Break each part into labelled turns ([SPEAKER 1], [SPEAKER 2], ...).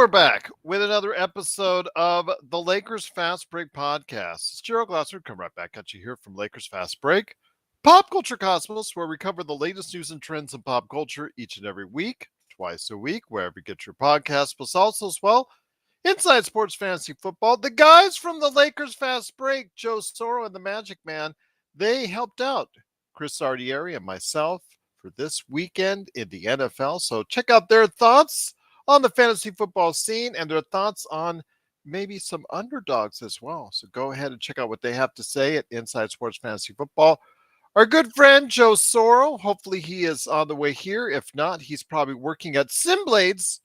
[SPEAKER 1] back with another episode of the Lakers Fast Break podcast. It's Gerald Glasser. Come right back at you here from Lakers Fast Break, Pop Culture Cosmos, where we cover the latest news and trends in pop culture each and every week, twice a week, wherever you get your podcast. But also as well, Inside Sports Fantasy Football. The guys from the Lakers Fast Break, Joe Soro and the Magic Man, they helped out Chris Sardieri and myself for this weekend in the NFL. So check out their thoughts on the fantasy football scene and their thoughts on maybe some underdogs as well. So go ahead and check out what they have to say at Inside Sports Fantasy Football. Our good friend Joe Soro, hopefully he is on the way here. If not, he's probably working at Simblades,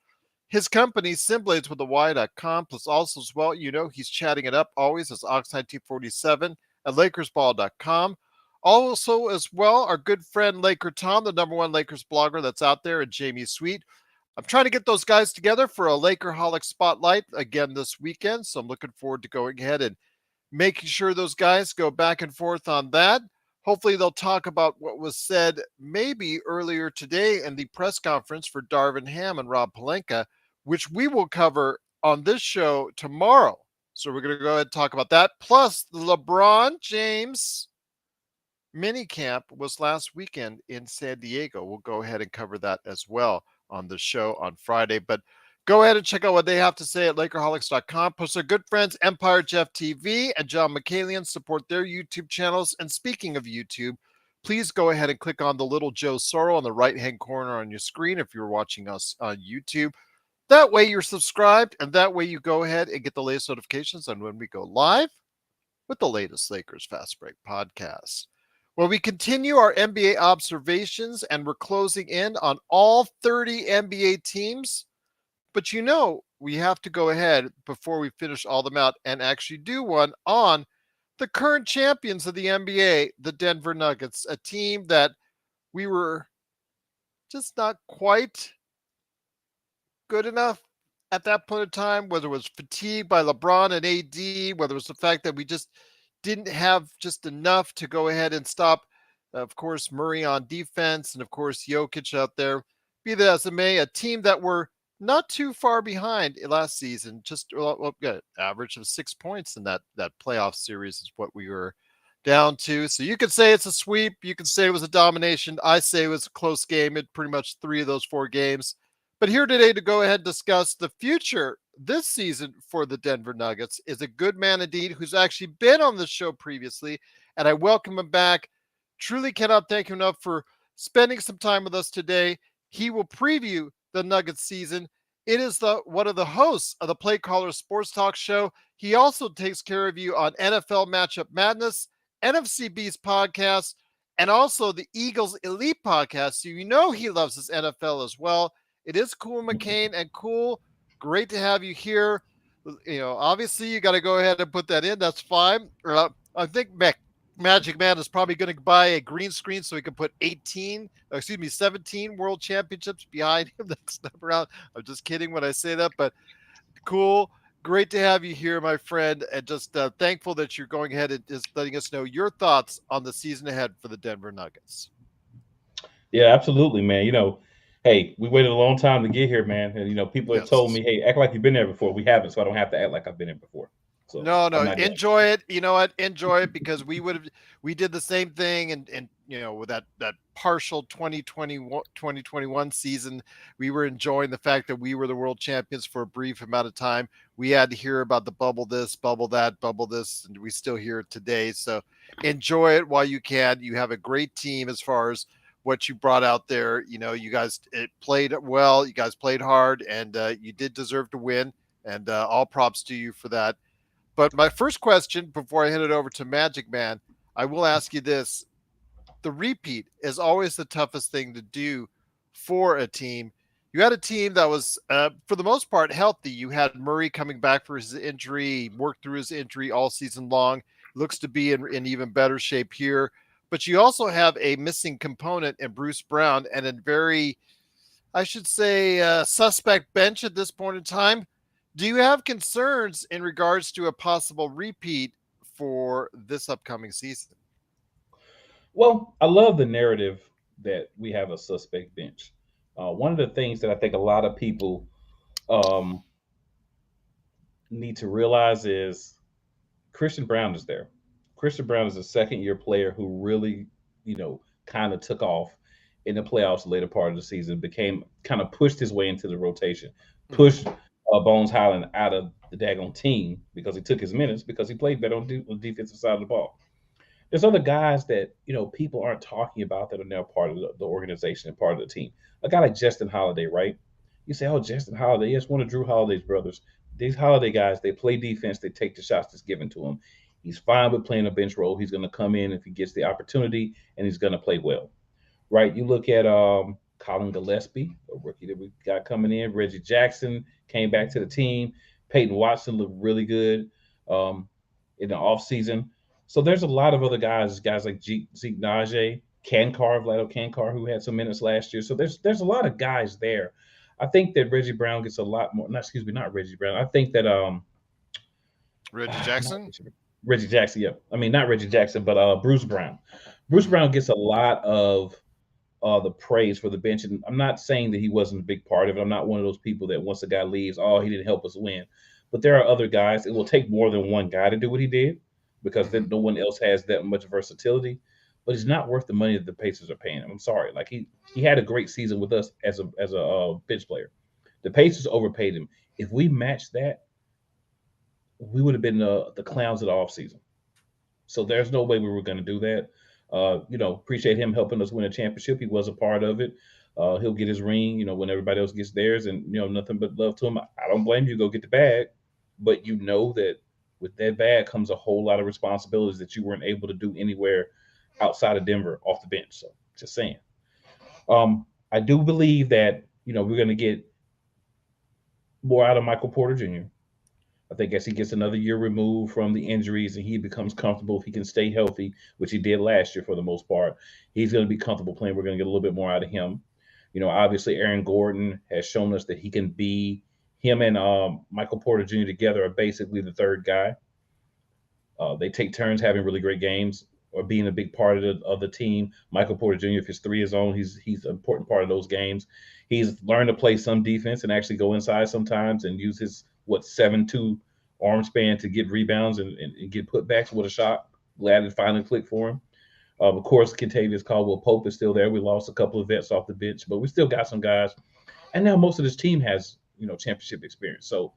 [SPEAKER 1] his company, Simblades with a Y.com. Plus also as well, he's chatting it up always as Ox1947 at LakersBall.com. Also as well, our good friend Laker Tom, the number one Lakers blogger that's out there, and Jamie Sweet. I'm trying to get those guys together for a Lakerholic Spotlight again this weekend. So I'm looking forward to going ahead and making sure those guys go back and forth on that. Hopefully they'll talk about what was said maybe earlier today in the press conference for Darvin Ham and Rob Pelinka, which we will cover on this show tomorrow. So we're going to go ahead and talk about that. Plus, the LeBron James minicamp was last weekend in San Diego. We'll go ahead and cover that as well on the show on Friday. But go ahead and check out what they have to say at Lakerholics.com. Plus, our good friends Empire Jeff TV and John McCain support their YouTube channels. And speaking of YouTube, please go ahead and click on the little Joe Soro on the right-hand corner on your screen if you're watching us on YouTube. That way you're subscribed, and that way you go ahead and get the latest notifications on when we go live with the latest Lakers Fast Break podcast. Well, we continue our NBA observations, and we're closing in on all 30 NBA teams. But we have to go ahead before we finish all them out and actually do one on the current champions of the NBA, the Denver Nuggets, a team that we were just not quite good enough at that point in time, whether it was fatigue by LeBron and AD, whether it was the fact that we just didn't have just enough to go ahead and stop, of course, Murray on defense and, of course, Jokic out there. Be that as it may, a team that were not too far behind last season, just average of 6 points in that playoff series is what we were down to. So you could say it's a sweep. You could say it was a domination. I say it was a close game in pretty much 3 of those 4 games. But here today to go ahead and discuss the future this season for the Denver Nuggets is a good man indeed who's actually been on the show previously, and I welcome him back. Truly cannot thank him enough for spending some time with us today. He will preview the Nuggets season. It is one of the hosts of the Play Caller Sports Talk Show. He also takes care of you on NFL Matchup Madness, NFCB's podcast, and also the Eagles Elite podcast. So he loves his NFL as well. It is Cool McCain, and Cool, great to have you here. Obviously you got to go ahead and put that in. That's fine. I think Magic Man is probably going to buy a green screen so he can put 17 world championships behind him next time around. I'm just kidding when I say that, but Cool. Great to have you here, my friend, and just thankful that you're going ahead and just letting us know your thoughts on the season ahead for the Denver Nuggets.
[SPEAKER 2] Yeah, absolutely, man. Hey, we waited a long time to get here, man. And people have told me, hey, act like you've been there before. We haven't, so I don't have to act like I've been here before. So
[SPEAKER 1] no, enjoy it. You know what? Enjoy it, because we did the same thing, and with that partial 2021 season, we were enjoying the fact that we were the world champions for a brief amount of time. We had to hear about the bubble this, bubble that, bubble this, and we still hear it today. So enjoy it while you can. You have a great team as far as what you brought out there. You guys played well. You guys played hard, and you did deserve to win. And all props to you for that. But my first question, before I hand it over to Magic Man, I will ask you this. The repeat is always the toughest thing to do for a team. You had a team that was, for the most part, healthy. You had Murray coming back for his injury, worked through his injury all season long, looks to be in even better shape here. But you also have a missing component in Bruce Brown and a very, I should say, suspect bench at this point in time. Do you have concerns in regards to a possible repeat for this upcoming season?
[SPEAKER 2] Well, I love the narrative that we have a suspect bench. One of the things that I think a lot of people um, need to realize is Christian Brown is there. Christian Brown is a second year player who really, kind of took off in the playoffs later part of the season, became kind of pushed his way into the rotation,
[SPEAKER 1] Mhm.
[SPEAKER 2] pushed Bones Highland out of the daggone team because he took his minutes because he played better on the defensive side of the ball. There's other guys that people aren't talking about that are now part of the organization and part of the team. A guy like Justin Holiday, right? You say, "Oh, Justin Holiday, yes, one of Drew Holiday's brothers." These Holiday guys, they play defense, they take the shots that's given to them. He's fine with playing a bench role. He's going to come in if he gets the opportunity, and he's going to play well, right? You look at Colin Gillespie, a rookie that we got coming in. Reggie Jackson came back to the team. Peyton Watson looked really good um, in the offseason. So there's a lot of other guys like Zeke Najee, Vlado Kankar, who had some minutes last year. So there's a lot of guys there. I think that Reggie Brown gets a lot more. No, excuse me, not Reggie Brown. I think that
[SPEAKER 1] Reggie
[SPEAKER 2] not
[SPEAKER 1] Jackson.
[SPEAKER 2] Reggie Jackson. Yeah, I mean not Reggie Jackson, but Bruce Brown. Bruce
[SPEAKER 1] Mhm.
[SPEAKER 2] Brown gets a lot of the praise for the bench. And I'm not saying that he wasn't a big part of it. I'm not one of those people that once a guy leaves, oh, he didn't help us win. But there are other guys. It will take more than one guy to do what he did because
[SPEAKER 1] Mhm.
[SPEAKER 2] then no one else has that much versatility. But he's not worth the money that the Pacers are paying him. I'm sorry. Like he had a great season with us as a bench player. The Pacers overpaid him. If we matched that, we would have been the clowns of the offseason. So there's no way we were going to do that. Appreciate him helping us win a championship. He was a part of it. He'll get his ring, when everybody else gets theirs, and nothing but love to him. I don't blame you. Go get the bag, but you know that with that bag comes a whole lot of responsibilities that you weren't able to do anywhere outside of Denver off the bench. So just saying. I do believe that we're going to get more out of Michael Porter Jr. I think as he gets another year removed from the injuries and he becomes comfortable, if he can stay healthy, which he did last year for the most part, he's going to be comfortable playing. We're going to get a little bit more out of him. Obviously, Aaron Gordon has shown us that he can be him and Michael Porter Jr. together are basically the third guy. They take turns having really great games or being a big part of the team. Michael Porter Jr., if his three is on, he's an important part of those games. He's learned to play some defense and actually go inside sometimes and use his 7'2" arm span to get rebounds and get putbacks with a shot. Glad it finally clicked for him. Of course, Kentavious Caldwell Pope is still there. We lost a couple of vets off the bench, but we still got some guys. And now most of this team has championship experience. So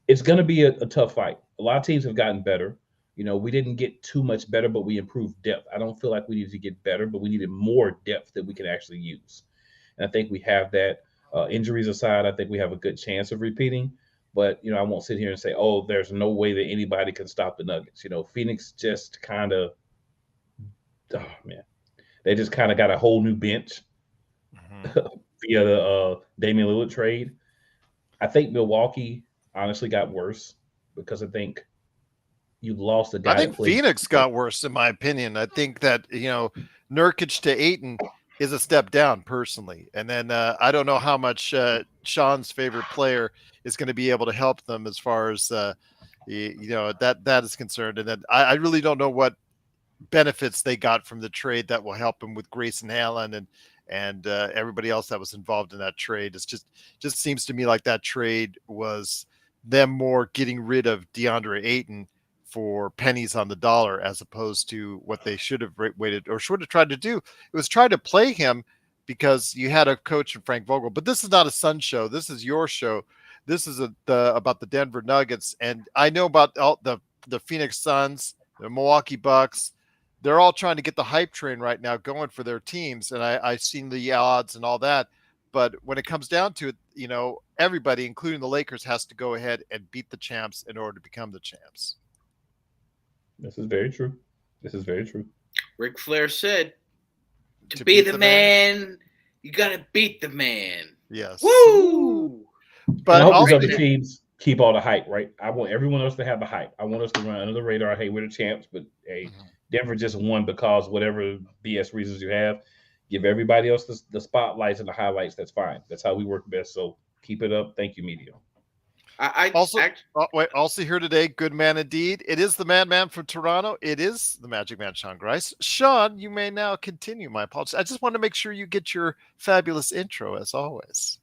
[SPEAKER 2] it's going to be a tough fight. A lot of teams have gotten better. We didn't get too much better, but we improved depth. I don't feel like we needed to get better, but we needed more depth that we can actually use. And I think we have that. Injuries aside, I think we have a good chance of repeating. But I won't sit here and say, "Oh, there's no way that anybody can stop the Nuggets." Phoenix just kind of, oh man, they just kind of got a whole new bench
[SPEAKER 1] Mhm.
[SPEAKER 2] via the Damian Lillard trade. I think Milwaukee honestly got worse because I think you lost a
[SPEAKER 1] I
[SPEAKER 2] guy that
[SPEAKER 1] think
[SPEAKER 2] played.
[SPEAKER 1] Phoenix got worse, in my opinion. I think that Nurkic to Aiton is a step down personally, and then I don't know how much Sean's favorite player is going to be able to help them as far as that is concerned. And then I really don't know what benefits they got from the trade that will help him with Grayson Allen and everybody else that was involved in that trade. It's just seems to me like that trade was them more getting rid of DeAndre Ayton for pennies on the dollar as opposed to what they should have waited or should have tried to do. It was try to play him because you had a coach in Frank Vogel. But this is not a Sun show. This is your show. This is about the Denver Nuggets, and I know about all the Phoenix Suns, the Milwaukee Bucks. They're all trying to get the hype train right now going for their teams, and I've seen the odds and all that. But when it comes down to it, everybody, including the Lakers, has to go ahead and beat the champs in order to become the champs.
[SPEAKER 2] This is very true. This is very true.
[SPEAKER 3] Ric Flair said, to
[SPEAKER 1] To
[SPEAKER 3] be
[SPEAKER 1] beat
[SPEAKER 3] the
[SPEAKER 1] the man,
[SPEAKER 3] man, you gotta beat the man.
[SPEAKER 1] yes.
[SPEAKER 3] Woo!
[SPEAKER 2] And I
[SPEAKER 1] But
[SPEAKER 2] hope these
[SPEAKER 1] also,
[SPEAKER 2] other teams keep all the hype, right? I want everyone else to have the hype. I want us to run under the radar. Hey, we're the champs, but hey,
[SPEAKER 1] Mhm.
[SPEAKER 2] Denver just won because whatever BS reasons you have, give everybody else the spotlights and the highlights. That's fine. That's how we work best. So keep it up. Thank you, media.
[SPEAKER 1] Also,
[SPEAKER 3] act,
[SPEAKER 1] also here today, good man indeed. It is the madman from Toronto. It is the Magic Man, Sean Grice. Sean, you may now continue. My apologies. I just want to make sure you get your fabulous intro, as always.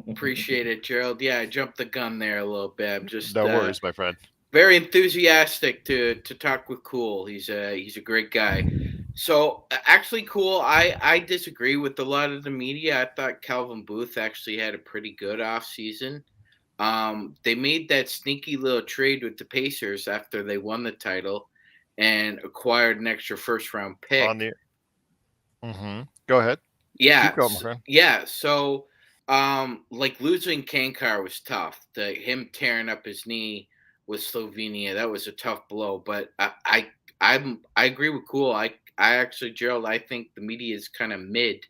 [SPEAKER 3] appreciate it, Gerald. Yeah, I jumped the gun there a little bit. I'm just
[SPEAKER 1] No worries, my friend.
[SPEAKER 3] very enthusiastic to talk with Cool. He's a great guy. So actually, Cool. I disagree with a lot of the media. I thought Calvin Booth actually had a pretty good off season. They made that sneaky little trade with the Pacers after they won the title and acquired an extra first round pick.
[SPEAKER 1] On the Go ahead.
[SPEAKER 3] Yeah,
[SPEAKER 1] Keep going, my friend.
[SPEAKER 3] yeah. So, like losing Kankar was tough. Him tearing up his knee with Slovenia, that was a tough blow. But I agree with Cool. I actually, Gerald, I think the media is kind of mid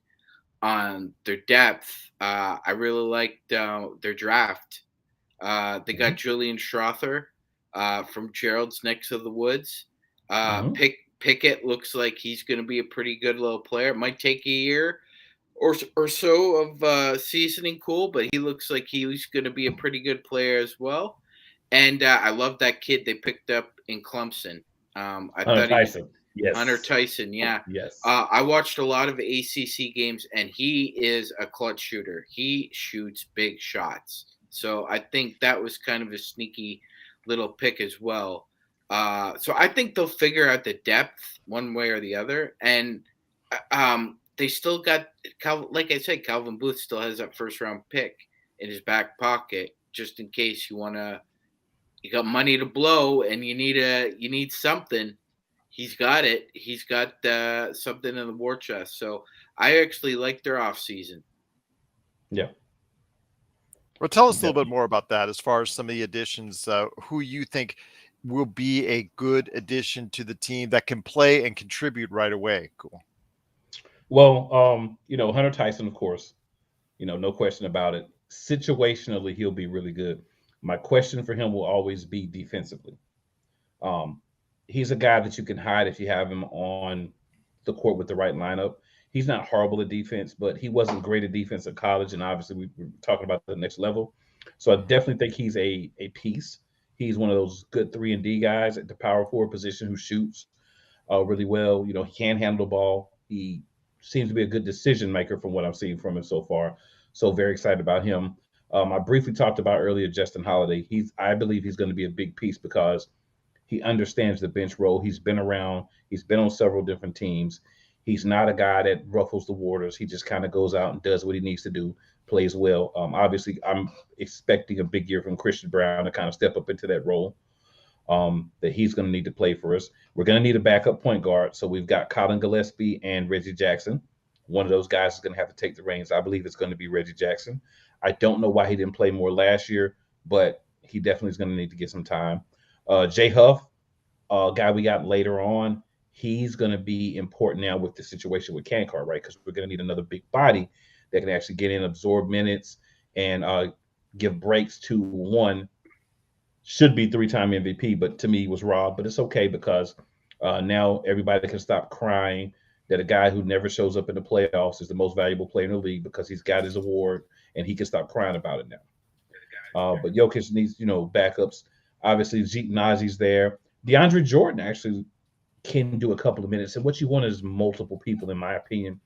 [SPEAKER 3] on their depth. I really liked their draft. They got Julian Strother from Gerald's Necks of the Woods. Pickett looks like he's going to be a pretty good little player. It might take a year or so of seasoning, Cool, but he looks like he's going to be a pretty good player as well. And I love that kid they picked up in Clemson. I
[SPEAKER 2] Hunter
[SPEAKER 3] thought he was
[SPEAKER 2] Tyson. Yes.
[SPEAKER 3] Hunter Tyson. Yeah.
[SPEAKER 2] Yes.
[SPEAKER 3] I watched a lot of ACC games, and he is a clutch shooter. He shoots big shots. So I think that was kind of a sneaky little pick as well. So I think they'll figure out the depth one way or the other. And they still got, like I said, Calvin Booth still has that first round pick in his back pocket just in case you got money to blow and you need something. He's got it. He's got something in the war chest. So I actually like their off season.
[SPEAKER 2] Yeah.
[SPEAKER 1] Well, tell us a little bit more about that as far as some of the additions, who you think will be a good addition to the team that can play and contribute right away. Cool.
[SPEAKER 2] Well, Hunter Tyson, of course, no question about it. Situationally, he'll be really good. My question for him will always be defensively. He's a guy that you can hide if you have him on the court with the right lineup. He's not horrible at defense, but he wasn't great at defense at college, and obviously we're talking about the next level. So I definitely think he's a piece. He's one of those good 3-and-D guys at the power forward position who shoots really well. He can handle the ball. He seems to be a good decision maker from what I'm seeing from him so far. So very excited about him. I briefly talked about earlier Justin Holiday. I believe he's going to be a big piece because he understands the bench role. He's been around. He's been on several different teams. He's not a guy that ruffles the waters. He just kind of goes out and does what he needs to do, plays well. Obviously, I'm expecting a big year from Christian Brown to kind of step up into that role that he's going to need to play for us. We're going to need a backup point guard. So we've got Colin Gillespie and Reggie Jackson. One of those guys is going to have to take the reins. I believe it's going to be Reggie Jackson. I don't know why he didn't play more last year, but he definitely is going to need to get some time. Jay Huff, guy we got later on, he's going to be important now with the situation with Kankar, right? Because we're going to need another big body that can actually get in, absorb minutes, and give breaks to one. Should be 3-time MVP, but to me was robbed. But it's okay because now everybody can stop crying that a guy who never shows up in the playoffs is the most valuable player in the league because he's got his award, and he can stop crying about it now. But Jokic needs, backups. Obviously, Zeke Nazi's there. DeAndre Jordan actually can do a couple of minutes. And what you want is multiple people, in my opinion,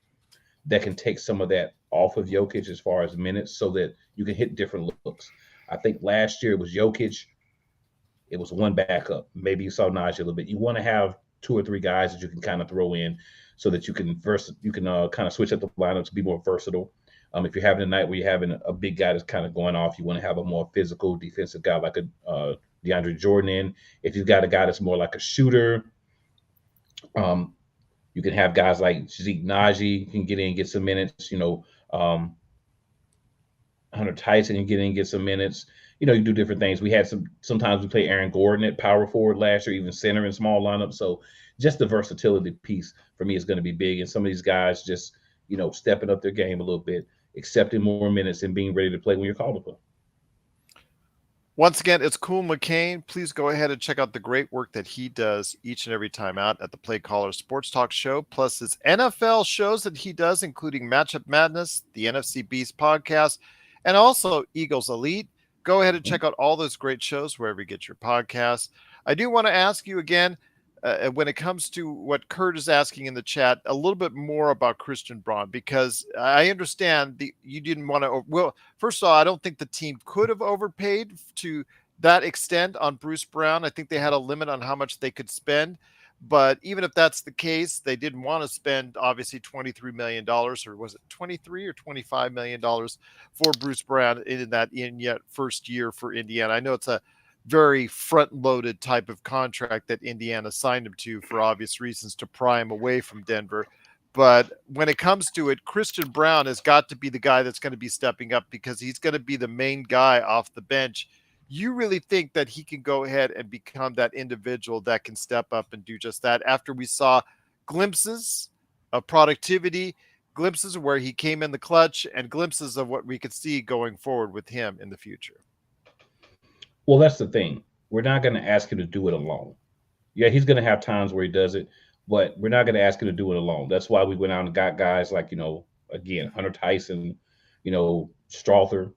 [SPEAKER 2] that can take some of that off of Jokic as far as minutes so that you can hit different looks. I think last year it was Jokic. It was one backup. Maybe you saw Najee a little bit. You want to have 2 or 3 guys that you can kind of throw in so that you can kind of switch up the lineup to be more versatile. If you're having a night where you're having a big guy that's kind of going off, you want to have a more physical defensive guy like a DeAndre Jordan in. If you've got a guy that's more like a shooter, you can have guys like Zeke Naji can get in, get some minutes. Hunter Tyson can get in, get some minutes. You do different things. We had sometimes we play Aaron Gordon at power forward last year, even center in small lineups. So just the versatility piece for me is going to be big. And some of these guys just, stepping up their game a little bit, accepting more minutes and being ready to play when you're called upon.
[SPEAKER 1] Once again, it's Cool McCain. Please go ahead and check out the great work that he does each and every time out at the Play Caller Sports Talk Show, plus his NFL shows that he does, including Matchup Madness, the NFC Beast podcast, and also Eagles Elite. Go ahead and check out all those great shows wherever you get your podcasts. I do want to ask you again, when it comes to what Kurt is asking in the chat, a little bit more about Christian Braun, because I understand you didn't want to. Well, first of all, I don't think the team could have overpaid to that extent on Bruce Brown. I think they had a limit on how much they could spend. But even if that's the case, they didn't want to spend obviously $23 million, or was it 23 or $25 million for Bruce Brown in that in yet first year for Indiana. I know it's a very front-loaded type of contract that Indiana signed him to for obvious reasons to pry him away from Denver. But when it comes to it, Christian Brown has got to be the guy that's going to be stepping up, because he's going to be the main guy off the bench. You really think that he can go ahead and become that individual that can step up and do just that, after we saw glimpses of productivity, glimpses of where he came in the clutch, and glimpses of what we could see going forward with him in the future?
[SPEAKER 2] Well, that's the thing. We're not going to ask him to do it alone. Yeah, he's going to have times where he does it, but we're not going to ask him to do it alone. That's why we went out and got guys like, again, Hunter Tyson, Strother,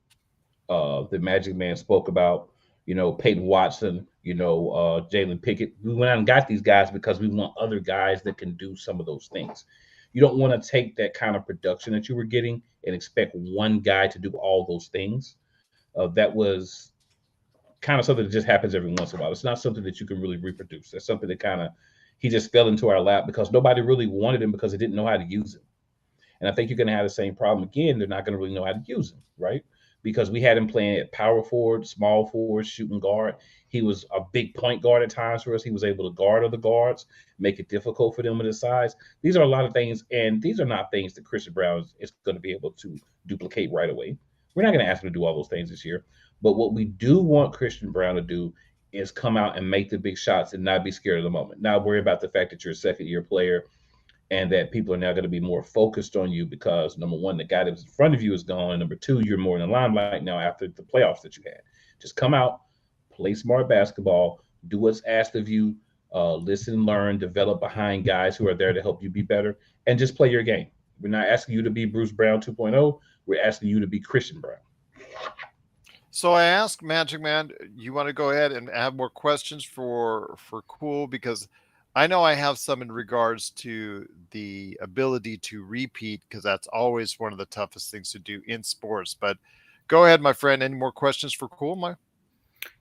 [SPEAKER 2] the Magic Man spoke about, Peyton Watson, Jalen Pickett. We went out and got these guys because we want other guys that can do some of those things. You don't want to take that kind of production that you were getting and expect one guy to do all those things. That was kind of something that just happens every once in a while. It's not something that you can really reproduce. That's something that kind of he just fell into our lap because nobody really wanted him because they didn't know how to use him. And I think you're going to have the same problem again. They're not going to really know how to use him, right? Because we had him playing at power forward, small forward, shooting guard. He was a big point guard at times for us. He was able to guard other guards, make it difficult for them with his size. These are a lot of things, and these are not things that Christian Brown is going to be able to duplicate right away. We're not going to ask him to do all those things this year. But what we do want Christian Brown to do is come out and make the big shots and not be scared of the moment. Not worry about the fact that you're a second-year player and that people are now going to be more focused on you because, number one, the guy that was in front of you is gone. And number two, you're more in the limelight now after the playoffs that you had. Just come out, play smart basketball, do what's asked of you, listen, learn, develop behind guys who are there to help you be better, and just play your game. We're not asking you to be Bruce Brown 2.0. We're asking you to be Christian Brown.
[SPEAKER 1] So I asked Magic Man, you want to go ahead and have more questions for Cool, because I know I have some in regards to the ability to repeat, because that's always one of the toughest things to do in sports. But go ahead, my friend. Any more questions for Cool, my?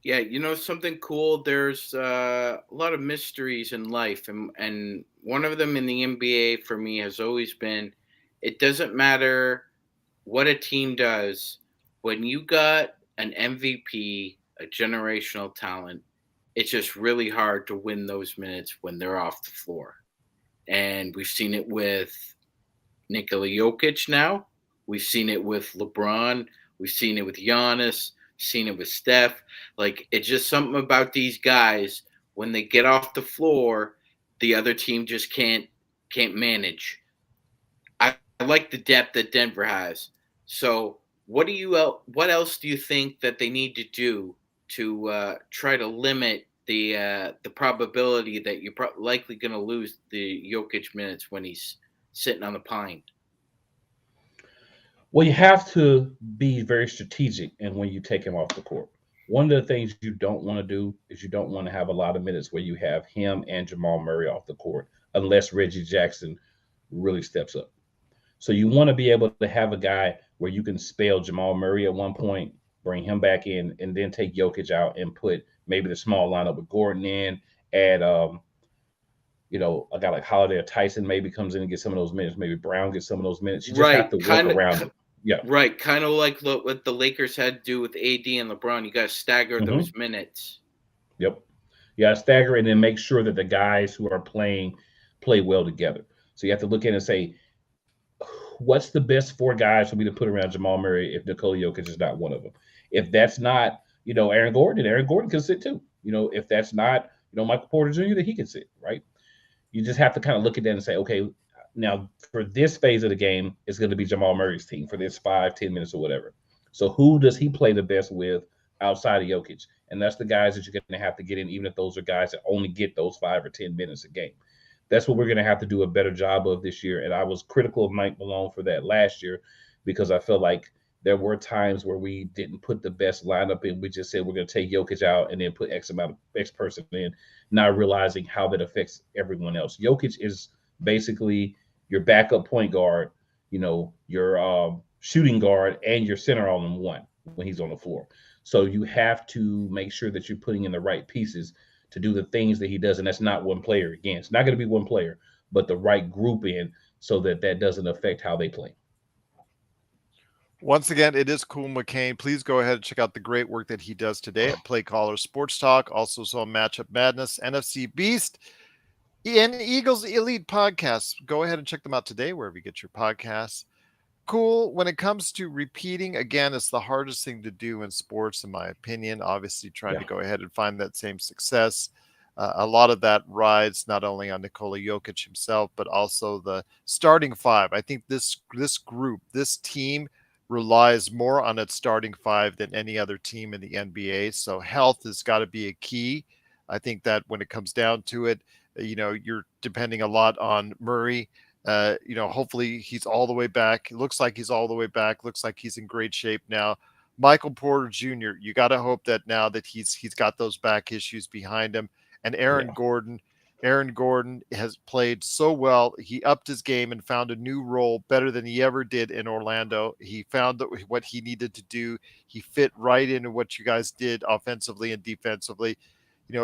[SPEAKER 3] Yeah, something cool. There's a lot of mysteries in life, and one of them in the NBA for me has always been, it doesn't matter what a team does when you got an MVP, a generational talent. It's just really hard to win those minutes when they're off the floor, and we've seen it with Nikola Jokic now. We've seen it with LeBron. We've seen it with Giannis. Seen it with Steph. Like, it's just something about these guys when they get off the floor, the other team just can't manage. I like the depth that Denver has. So, what else do you think that they need to do to try to limit the probability that you're likely going to lose the Jokic minutes when he's sitting on the pine?
[SPEAKER 2] Well, you have to be very strategic in when you take him off the court. One of the things you don't want to do is you don't want to have a lot of minutes where you have him and Jamal Murray off the court unless Reggie Jackson really steps up. So you want to be able to have a guy where you can spell Jamal Murray at one point, bring him back in, and then take Jokic out and put maybe the small lineup with Gordon in, add a guy like Holiday or Tyson maybe comes in and gets some of those minutes. Maybe Brown gets some of those minutes. You just have to work around it. Yeah.
[SPEAKER 3] Right. Kind of like what the Lakers had to do with AD and LeBron. You got to stagger those minutes.
[SPEAKER 2] Yep. You got to stagger and then make sure that the guys who are playing play well together. So you have to look at it and say, what's the best four guys for me to put around Jamal Murray if Nikola Jokic is not one of them? If that's not, Aaron Gordon can sit too. If that's not, Michael Porter Jr., that he can sit, right? You just have to kind of look at that and say, okay, now for this phase of the game, it's going to be Jamal Murray's team for this 5-10 minutes or whatever. So who does he play the best with outside of Jokic? And that's the guys that you're going to have to get in, even if those are guys that only get those 5 or 10 minutes a game. That's what we're going to have to do a better job of this year. And I was critical of Mike Malone for that last year because I felt like There were times where we didn't put the best lineup in. We just said we're going to take Jokic out and then put X amount of X person in, not realizing how that affects everyone else. Jokic is basically your backup point guard, your shooting guard, and your center all in one when he's on the floor. So you have to make sure that you're putting in the right pieces to do the things that he does, and that's not one player. Again, it's not going to be one player, but the right group in so that that doesn't affect how they play.
[SPEAKER 1] Once again, it is cool, McCain. Please go ahead and check out the great work that he does today at Play Caller Sports Talk. Also, saw Matchup Madness, NFC Beast, and Eagles Elite Podcasts. Go ahead and check them out today wherever you get your podcasts. Cool. When it comes to repeating, again, it's the hardest thing to do in sports, in my opinion. Obviously, trying to go ahead and find that same success. A lot of that rides not only on Nikola Jokic himself, but also the starting five. I think this group, this team, relies more on its starting five than any other team in the NBA. So health has got to be a key. I think that when it comes down to it, you're depending a lot on Murray. Hopefully he's all the way back. It looks like he's all the way back. Looks like he's in great shape now. Michael Porter Jr., you got to hope that now that he's got those back issues behind him. And Aaron Gordon has played so well. He upped his game and found a new role better than he ever did in Orlando. He found what he needed to do. He fit right into what you guys did offensively and defensively.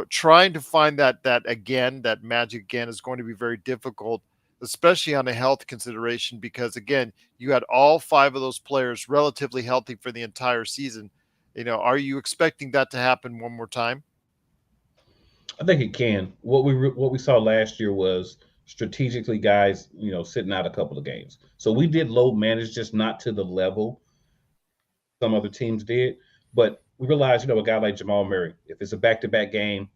[SPEAKER 1] Trying to find that again, that magic again, is going to be very difficult, especially on a health consideration, because again, you had all five of those players relatively healthy for the entire season. Are you expecting that to happen one more time?
[SPEAKER 2] I think it can. What we saw last year was strategically guys, sitting out a couple of games. So we did load manage, just not to the level some other teams did. But we realized, a guy like Jamal Murray, if it's a back-to-back game,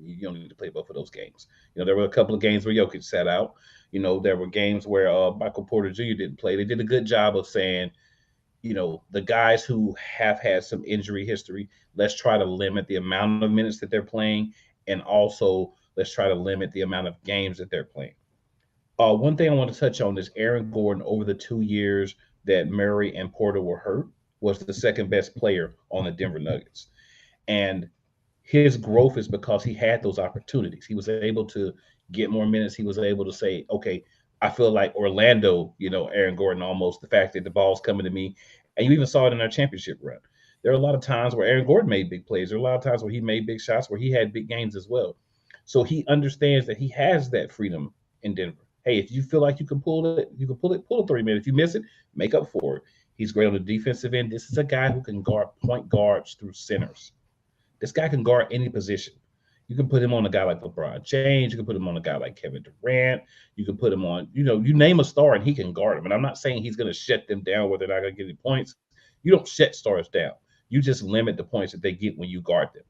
[SPEAKER 2] you don't need to play both of those games. There were a couple of games where Jokic sat out. There were games where Michael Porter Jr. didn't play. They did a good job of saying, the guys who have had some injury history, let's try to limit the amount of minutes that they're playing, and also let's try to limit the amount of games that they're playing. One thing I want to touch on is Aaron Gordon, over the 2 years that Murray and Porter were hurt, was the second best player on the Denver Nuggets. And his growth is because he had those opportunities. He was able to get more minutes. He was able to say, okay, I feel like Orlando, Aaron Gordon, almost the fact that the ball's coming to me. And you even saw it in our championship run. There are a lot of times where Aaron Gordon made big plays. There are a lot of times where he made big shots, where he had big games as well. So he understands that he has that freedom in Denver. Hey, if you feel like you can pull it, pull a 3-minute. If you miss it, make up for it. He's great on the defensive end. This is a guy who can guard point guards through centers. This guy can guard any position. You can put him on a guy like LeBron James. You can put him on a guy like Kevin Durant. You can put him on, you name a star and he can guard them. And I'm not saying he's going to shut them down where they're not going to get any points. You don't shut stars down. You just limit the points that they get when you guard them.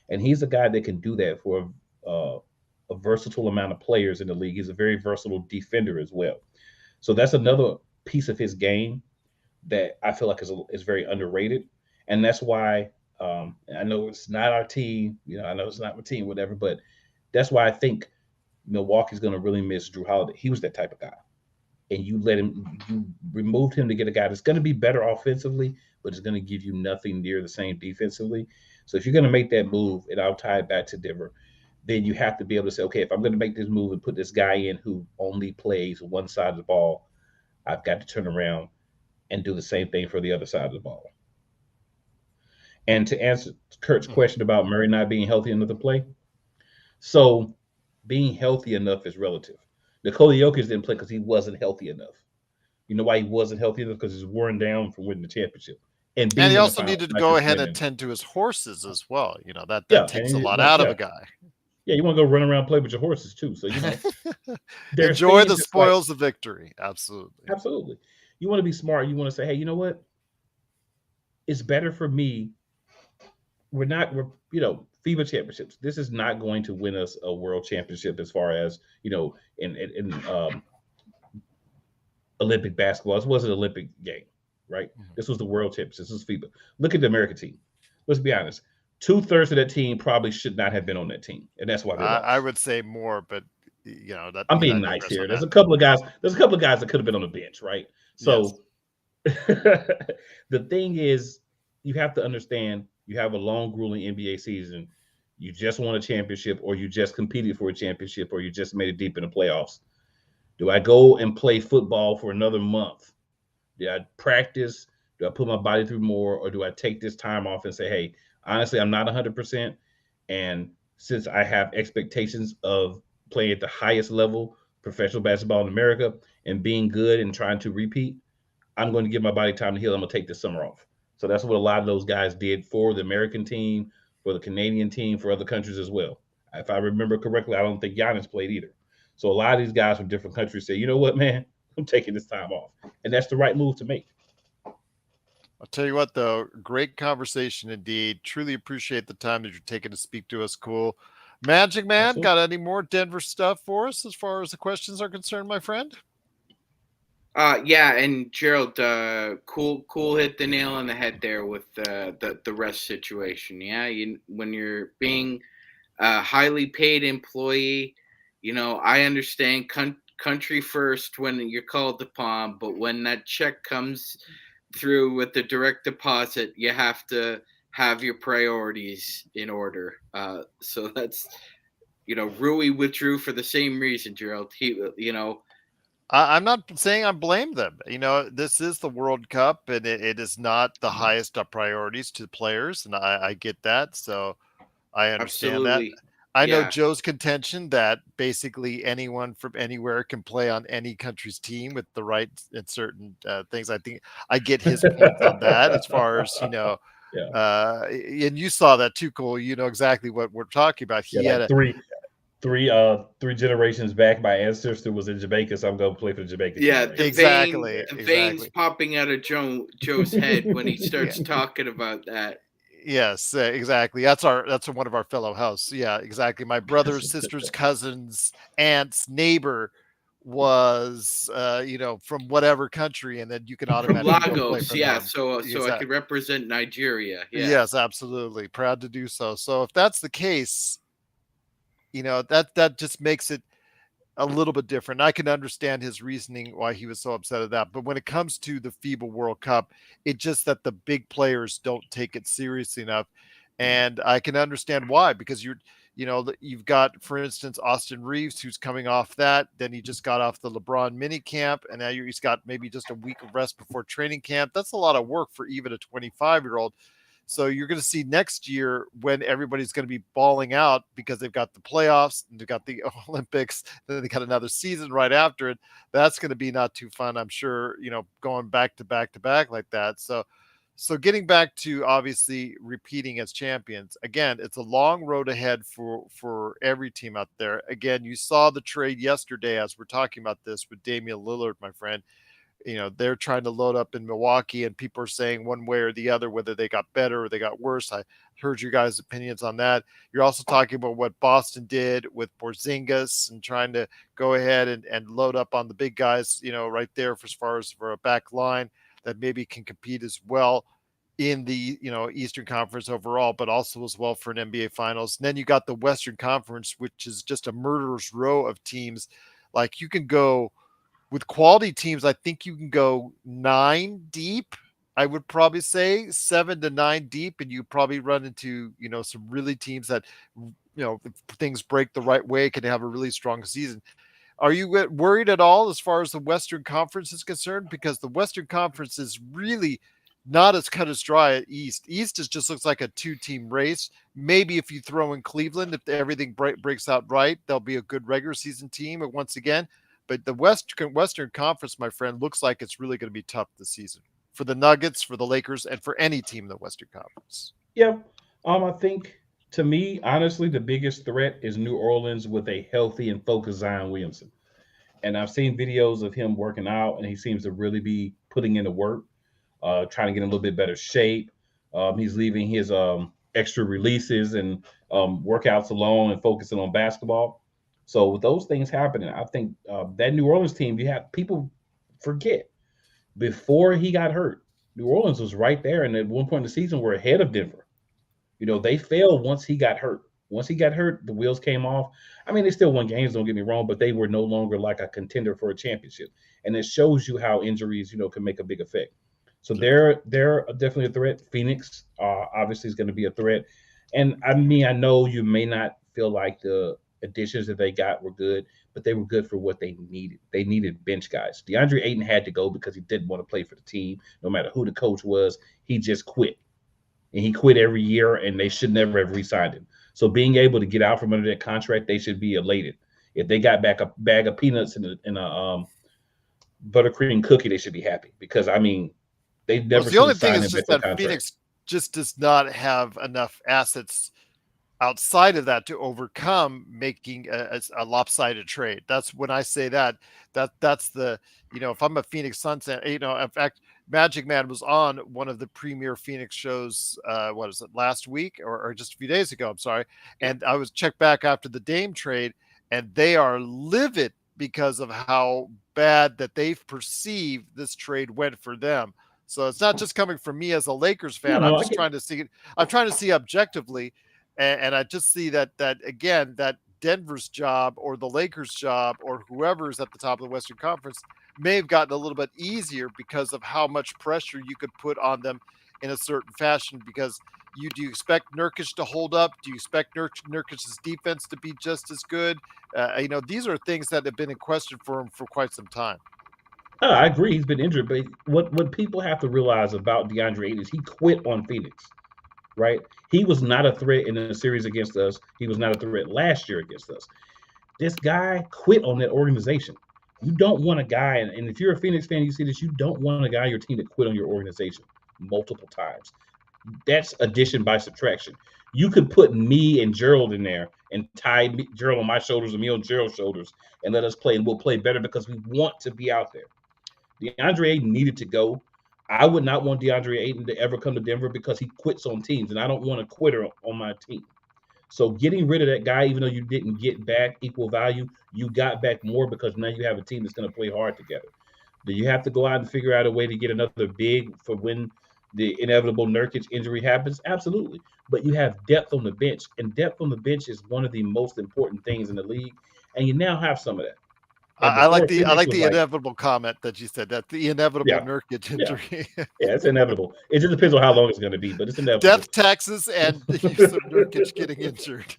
[SPEAKER 2] And he's a guy that can do that for a versatile amount of players in the league. He's a very versatile defender as well. So that's another piece of his game that I feel like is very underrated. And that's why I know it's not our team, I know it's not my team, whatever, but that's why I think Milwaukee's going to really miss Drew Holiday. He was that type of guy. And you removed him to get a guy that's going to be better offensively, but is going to give you nothing near the same defensively. So if you're going to make that move, and I'll tie it back to Denver, then you have to be able to say, okay, if I'm going to make this move and put this guy in who only plays one side of the ball, I've got to turn around and do the same thing for the other side of the ball. And to answer Kurt's question about Murray not being healthy enough to play, so being healthy enough is relative. Nikola Jokic didn't play because he wasn't healthy enough. You know why he wasn't healthy enough? Because he's worn down from winning the championship. And
[SPEAKER 1] he also needed to go ahead and tend to his horses as well. That takes a lot out of a guy.
[SPEAKER 2] Yeah, you want to go run around and play with your horses too. So,
[SPEAKER 1] enjoy the spoils of victory. Absolutely.
[SPEAKER 2] Absolutely. You want to be smart. You want to say, hey, you know what? It's better for me. We're FIBA championships. This is not going to win us a world championship as far as, in Olympic basketball. This wasn't an Olympic game, right? Mm-hmm. This was the world championship. This was FIBA. Look at the American team. Let's be honest. 2/3 of that team probably should not have been on that team. And that's why they lost.
[SPEAKER 1] I would say more, but
[SPEAKER 2] I'm being nice here. There's a couple of guys that could have been on the bench, right? So The thing is, you have to understand you have a long, grueling NBA season. You just won a championship, or you just competed for a championship, or you just made it deep in the playoffs. Do I go and play football for another month? Do I practice? Do I put my body through more, or do I take this time off and say, hey, honestly, I'm not 100%. And since I have expectations of playing at the highest level professional basketball in America and being good and trying to repeat, I'm going to give my body time to heal. I'm going to take this summer off. So that's what a lot of those guys did for the American team, for the Canadian team, for other countries as well. If I remember correctly, I don't think Giannis played either. So a lot of these guys from different countries say, you know what, man, I'm taking this time off. And that's the right move to make.
[SPEAKER 1] I'll tell you what, though, great conversation indeed. Truly appreciate the time that you're taking to speak to us. Cool. Magic Man,
[SPEAKER 2] Absolutely.
[SPEAKER 1] got any more Denver stuff for us as far as the questions are concerned, my friend?
[SPEAKER 3] Yeah, and Gerald, cool hit the nail on the head there with the rest situation. Yeah, when you're being a highly paid employee, I understand country first when you're called upon, but when that check comes through with the direct deposit, you have to have your priorities in order. So that's Rui withdrew for the same reason, Gerald.
[SPEAKER 1] I'm not saying I blame them. This is the World Cup, and it is not the highest of priorities to players, and I get that. So I understand that.
[SPEAKER 3] Absolutely,
[SPEAKER 1] I know
[SPEAKER 3] yeah.
[SPEAKER 1] Joe's contention that basically anyone from anywhere can play on any country's team with the right and certain things. I think I get his points on that as far as,
[SPEAKER 2] Yeah.
[SPEAKER 1] and you saw that too, Cole. You know exactly what we're talking about.
[SPEAKER 2] Yeah,
[SPEAKER 1] He had
[SPEAKER 2] like
[SPEAKER 1] a,
[SPEAKER 2] three generations back, my ancestor was in Jamaica, so I'm gonna play for the Jamaican team
[SPEAKER 3] Yeah,
[SPEAKER 2] right
[SPEAKER 3] the
[SPEAKER 2] here.
[SPEAKER 3] vein,
[SPEAKER 1] exactly,
[SPEAKER 3] the veins
[SPEAKER 1] exactly.
[SPEAKER 3] popping out of Joe's head when he
[SPEAKER 1] Yeah.
[SPEAKER 3] starts talking about that.
[SPEAKER 1] Yes, exactly. That's one of our fellow house. Yeah, exactly. My brother's sister's cousin's aunt's neighbor was from whatever country, and then you can
[SPEAKER 3] From
[SPEAKER 1] automatically go play
[SPEAKER 3] Lagos,
[SPEAKER 1] for
[SPEAKER 3] yeah.
[SPEAKER 1] them.
[SPEAKER 3] So I
[SPEAKER 1] Exactly.
[SPEAKER 3] could represent Nigeria. Yeah,
[SPEAKER 1] Yes, absolutely. Proud to do so. So if that's the case, that just makes it a little bit different. I can understand his reasoning why he was so upset at that. But when it comes to the FIBA World Cup, it's just that the big players don't take it seriously enough. And I can understand why, because you've got, for instance, Austin Reeves, who's coming off that. Then he just got off the LeBron mini camp, and now he's got maybe just a week of rest before training camp. That's a lot of work for even a 25-year-old. So you're going to see next year when everybody's going to be balling out because they've got the playoffs and they've got the Olympics, then they got another season right after it. That's going to be not too fun, I'm sure, going back to back to back like that. So getting back to obviously repeating as champions, again, it's a long road ahead for every team out there. Again, you saw the trade yesterday as we're talking about this with Damian Lillard, my friend. They're trying to load up in Milwaukee, and people are saying one way or the other whether they got better or they got worse. I heard you guys' opinions on that. You're also talking about what Boston did with Porzingis and trying to go ahead and load up on the big guys, right there for as far as for a back line that maybe can compete as well in the Eastern Conference overall, but also as well for an NBA Finals. And then you got the Western Conference, which is just a murderer's row of teams. Like you can go with quality teams, I think you can go 9 deep. I would probably say 7 to 9 deep, and you probably run into some really teams that if things break the right way can have a really strong season. Are you worried at all as far as the Western Conference is concerned? Because the Western Conference is really not as cut as dry as East. East just looks like a 2-team race. Maybe if you throw in Cleveland, if everything breaks out right, they'll be a good regular season team once again. But the Western Conference, my friend, looks like it's really going to be tough this season for the Nuggets, for the Lakers, and for any team in the Western Conference.
[SPEAKER 2] Yeah. I think to me, honestly, the biggest threat is New Orleans with a healthy and focused Zion Williamson. And I've seen videos of him working out, and he seems to really be putting in the work, trying to get in a little bit better shape. He's leaving his extra releases and workouts alone and focusing on basketball. So with those things happening, I think that New Orleans team, you have people forget before he got hurt, New Orleans was right there, and at one point in the season, we're ahead of Denver. They failed once he got hurt. Once he got hurt, the wheels came off. I mean, they still won games, don't get me wrong, but they were no longer like a contender for a championship. And it shows you how injuries, can make a big effect. So they're definitely a threat. Phoenix obviously is going to be a threat. And I mean, I know you may not feel like the additions that they got were good, but they were good for what they needed. They needed bench guys. DeAndre Ayton had to go because he didn't want to play for the team, no matter who the coach was. He just quit, and he quit every year, and they should never have re-signed him. So being able to get out from under that contract, they should be elated. If they got back a bag of peanuts in a buttercream cookie, they should be happy because I mean they
[SPEAKER 1] Well,
[SPEAKER 2] never
[SPEAKER 1] the
[SPEAKER 2] should
[SPEAKER 1] only
[SPEAKER 2] have
[SPEAKER 1] thing
[SPEAKER 2] signed
[SPEAKER 1] is
[SPEAKER 2] him
[SPEAKER 1] just
[SPEAKER 2] back to a
[SPEAKER 1] that
[SPEAKER 2] contract.
[SPEAKER 1] Phoenix just does not have enough assets outside of that to overcome making a lopsided trade. That's when I say that's the, if I'm a Phoenix Suns fan, in fact, Magic Man was on one of the premier Phoenix shows. What is it, last week or just a few days ago? I'm sorry, and I was checked back after the Dame trade, and they are livid because of how bad that they've perceived this trade went for them. So it's not just coming from me as a Lakers
[SPEAKER 2] No,
[SPEAKER 1] fan. I'm
[SPEAKER 2] no, I
[SPEAKER 1] just
[SPEAKER 2] get.
[SPEAKER 1] trying to see. I'm trying to see objectively, and I just see that again, that Denver's job or the Lakers job or whoever's at the top of the Western Conference may have gotten a little bit easier because of how much pressure you could put on them in a certain fashion. Because do you expect Nurkic to hold up? Do you expect Nurkic's defense to be just as good? These are things that have been in question for him for quite some time.
[SPEAKER 2] I agree. He's been injured, but what people have to realize about DeAndre Ayton is he quit on Phoenix, right? He was not a threat in the series against us. He was not a threat last year against us. This guy quit on that organization. You don't want a guy, and if you're a Phoenix fan, you see this. You don't want a guy on your team that quit on your organization multiple times. That's addition by subtraction. You could put me and Gerald in there and tie Gerald on my shoulders and me on Gerald's shoulders and let us play, and we'll play better because we want to be out there. DeAndre Ayton needed to go. I would not want DeAndre Ayton to ever come to Denver because he quits on teams, and I don't want a quitter on my team. So getting rid of that guy, even though you didn't get back equal value, you got back more because now you have a team that's going to play hard together. Do you have to go out and figure out a way to get another big for when the inevitable Nurkic injury happens? Absolutely. But you have depth on the bench, and depth on the bench is one of the most important things in the league. And you now have some of that. And
[SPEAKER 1] I like
[SPEAKER 2] before
[SPEAKER 1] the I
[SPEAKER 2] Phoenix
[SPEAKER 1] like
[SPEAKER 2] was
[SPEAKER 1] the
[SPEAKER 2] like,
[SPEAKER 1] inevitable comment that you said, that the inevitable
[SPEAKER 2] yeah,
[SPEAKER 1] Nurkic
[SPEAKER 2] yeah,
[SPEAKER 1] injury.
[SPEAKER 2] yeah, it's inevitable. It just depends on how long it's going to be, but it's inevitable.
[SPEAKER 1] Death, taxes, and use of Nurkic getting injured.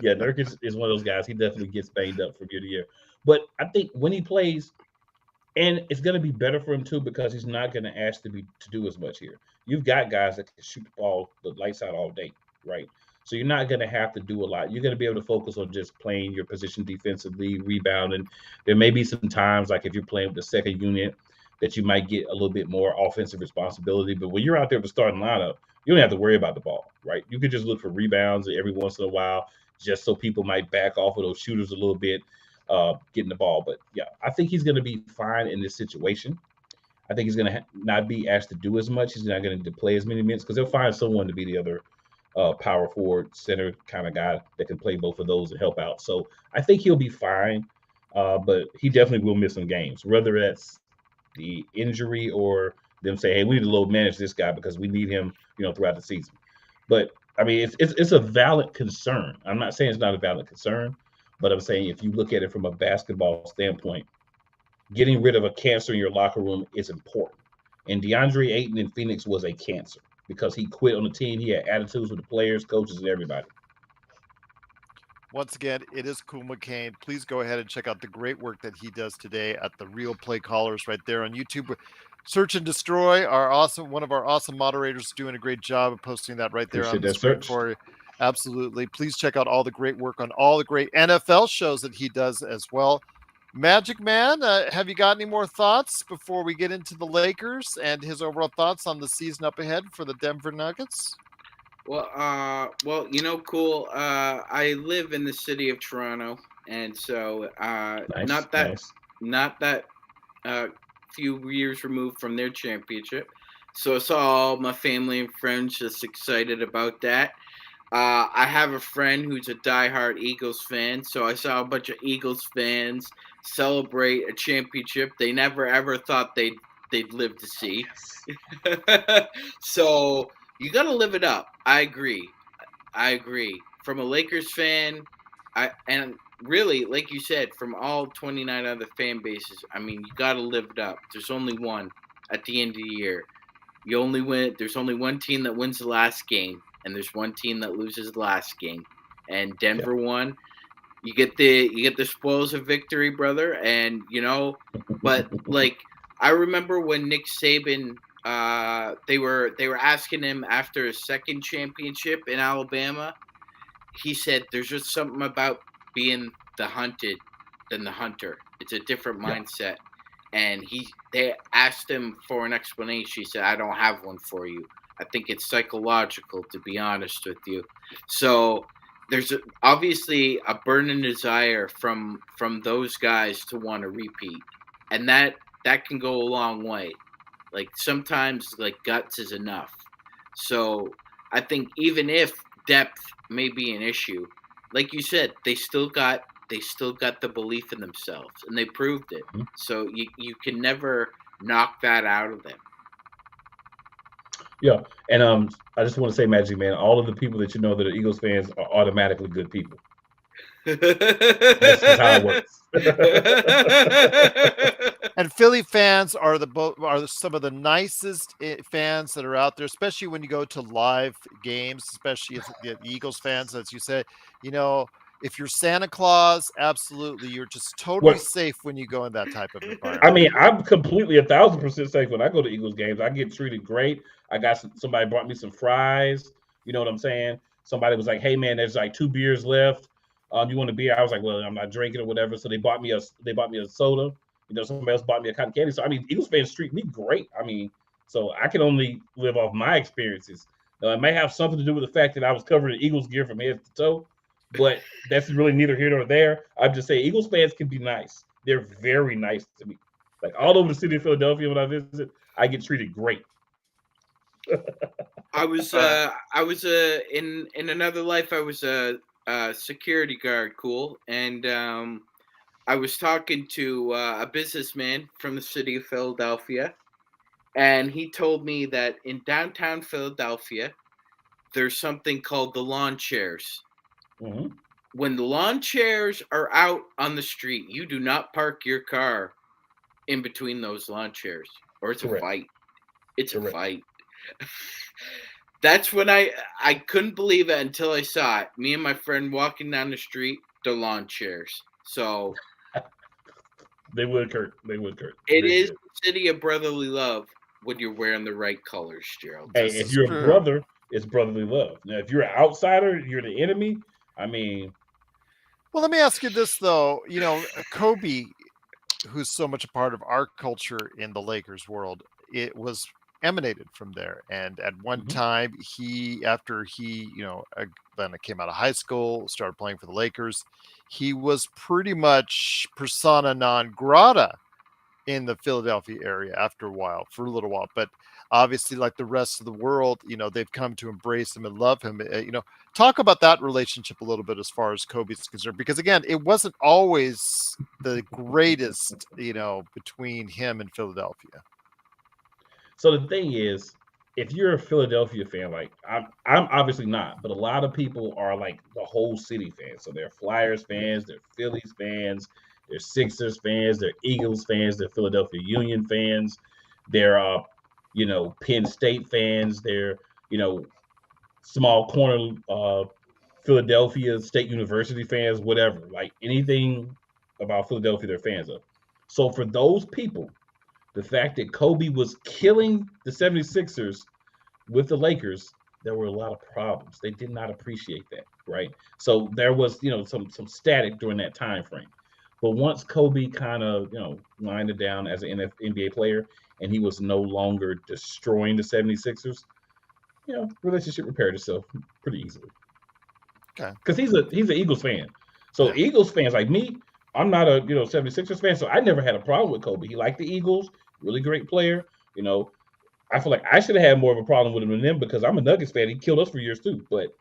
[SPEAKER 2] Yeah, Nurkic is one of those guys. He definitely gets banged up from year to year. But I think when he plays, and it's going to be better for him too because he's not going to ask to do as much here. You've got guys that can shoot the ball, the lights out all day, right? So you're not going to have to do a lot. You're going to be able to focus on just playing your position defensively, rebounding. There may be some times, like if you're playing with the second unit, that you might get a little bit more offensive responsibility. But when you're out there with the starting lineup, you don't have to worry about the ball, right? You could just look for rebounds every once in a while, just so people might back off of those shooters a little bit, getting the ball. But yeah, I think he's going to be fine in this situation. I think he's going to not be asked to do as much. He's not going to play as many minutes because they'll find someone to be the other power forward, center kind of guy that can play both of those and help out. So I think he'll be fine, but he definitely will miss some games, whether that's the injury or them say, hey, we need to load manage this guy because we need him, throughout the season. But I mean, it's a valid concern. I'm not saying it's not a valid concern, but I'm saying if you look at it from a basketball standpoint, getting rid of a cancer in your locker room is important. And DeAndre Ayton in Phoenix was a cancer because he quit on the team. He had attitudes with the players, coaches, and everybody.
[SPEAKER 1] Once again, it is Cool McCain. Please go ahead and check out the great work that he does today at the Real Play Callers right there on YouTube. Search and Destroy, one of our awesome moderators, doing a great job of posting that right there on
[SPEAKER 2] Appreciate
[SPEAKER 1] the
[SPEAKER 2] that
[SPEAKER 1] screen
[SPEAKER 2] search.
[SPEAKER 1] for you. Absolutely. Please check out all the great work on all the great NFL shows that he does as well. Magic Man, have you got any more thoughts before we get into the Lakers and his overall thoughts on the season up ahead for the Denver Nuggets?
[SPEAKER 3] Well, cool. I live in the city of Toronto, and so
[SPEAKER 2] Nice, nice.
[SPEAKER 3] not that few years removed from their championship. So I saw all my family and friends just excited about that. I have a friend who's a diehard Eagles fan, so I saw a bunch of Eagles fans celebrate a championship they never ever thought they'd live to see. So you got to live it up. I agree. From a Lakers fan, and really, like you said, from all 29 other fan bases, I mean, you got to live it up. There's only one at the end of the year. You only win. There's only one team that wins the last game, and there's one team that loses the last game. And
[SPEAKER 2] Yeah.
[SPEAKER 3] Denver won. You get the spoils of victory, brother. And but like I remember when Nick Saban, they were asking him after his second championship in Alabama. He said, "There's just something about being the hunted than the hunter. It's a different
[SPEAKER 2] Yeah.
[SPEAKER 3] mindset." And they asked him for an explanation. He said, "I don't have one for you. I think it's psychological, to be honest with you." So obviously a burning desire from those guys to want to repeat, and that can go a long way. Like sometimes, like guts is enough. So I think even if depth may be an issue, like you said, they still got the belief in themselves, and they proved it.
[SPEAKER 2] Mhm.
[SPEAKER 3] So you can never knock that out of them.
[SPEAKER 2] Yeah. And I just want to say, Magic Man, all of the people that you know that are Eagles fans are automatically good people. That's just how it works.
[SPEAKER 1] And Philly fans are some of the nicest fans that are out there, especially when you go to live games, especially if the Eagles fans, as you said, you know, if you're Santa Claus, absolutely, you're just totally
[SPEAKER 2] What
[SPEAKER 1] safe when you go in that type of
[SPEAKER 2] I
[SPEAKER 1] environment.
[SPEAKER 2] mean, I'm completely 1,000% safe when I go to Eagles games. I get treated great. I got somebody brought me some fries. You know what I'm saying? Somebody was like, "Hey man, there's like 2 beers left. You want a beer?" I was like, "Well, I'm not drinking or whatever." So they bought me a soda. You know, somebody else bought me a cotton candy. So I mean, Eagles fans treat me great. I mean, so I can only live off my experiences. Now, it may have something to do with the fact that I was covered in Eagles gear from head to toe, but that's really neither here nor there. I'm just saying, Eagles fans can be nice. They're very nice to me. Like all over the city of Philadelphia when I visit, I get treated great.
[SPEAKER 1] Uh,
[SPEAKER 3] I was in another life. I was a security guard, cool, and I was talking to a businessman from the city of Philadelphia, and he told me that in downtown Philadelphia, there's something called the lawn chairs.
[SPEAKER 2] Mm-hmm.
[SPEAKER 3] When the lawn chairs are out on the street, you do not park your car in between those lawn chairs, or it's a
[SPEAKER 2] Correct.
[SPEAKER 3] fight. It's a
[SPEAKER 2] Correct.
[SPEAKER 3] fight. That's when I couldn't believe it until I saw it. Me and my friend walking down the street, the lawn chairs. So
[SPEAKER 2] They would, Kurt. They would, Kurt.
[SPEAKER 3] it
[SPEAKER 2] Very
[SPEAKER 3] is
[SPEAKER 2] good.
[SPEAKER 3] the city of brotherly love when you're wearing the right colors, Gerald.
[SPEAKER 2] Hey,
[SPEAKER 1] this
[SPEAKER 2] if
[SPEAKER 1] is
[SPEAKER 2] you're a
[SPEAKER 1] true.
[SPEAKER 2] brother, it's brotherly love. Now, if you're an outsider, you're the enemy. I mean,
[SPEAKER 1] Well, let me ask you this though. Kobe, who's so much a part of our culture in the Lakers world, it was emanated from there. And at one
[SPEAKER 2] mhm.
[SPEAKER 1] time, after he, then came out of high school, started playing for the Lakers, he was pretty much persona non grata in the Philadelphia area after a while, for a little while. But obviously, like the rest of the world, they've come to embrace him and love him. Talk about that relationship a little bit as far as Kobe's concerned, because again, it wasn't always the greatest, between him and Philadelphia.
[SPEAKER 2] So the thing is, if you're a Philadelphia fan, like I'm obviously not, but a lot of people are like the whole city fans. So they're Flyers fans, they're Phillies fans, they're Sixers fans, they're Eagles fans, they're Philadelphia Union fans, they're Penn State fans, they're you know small corner Philadelphia State University fans, whatever. Like anything about Philadelphia, they're fans of. So for those people, the fact that Kobe was killing the 76ers with the Lakers, there were a lot of problems. They did not appreciate that, right? So there was, some static during that time frame. But once Kobe kind of, lined it down as an NBA player and he was no longer destroying the 76ers, relationship repaired itself pretty easily.
[SPEAKER 1] Okay.
[SPEAKER 2] Because he's an Eagles fan. So
[SPEAKER 1] Yeah.
[SPEAKER 2] Eagles fans like me, I'm not a 76ers fan, so I never had a problem with Kobe. He liked the Eagles, really great player. You know, I feel like I should have had more of a problem with him than them because I'm a Nuggets fan. He killed us for years too. But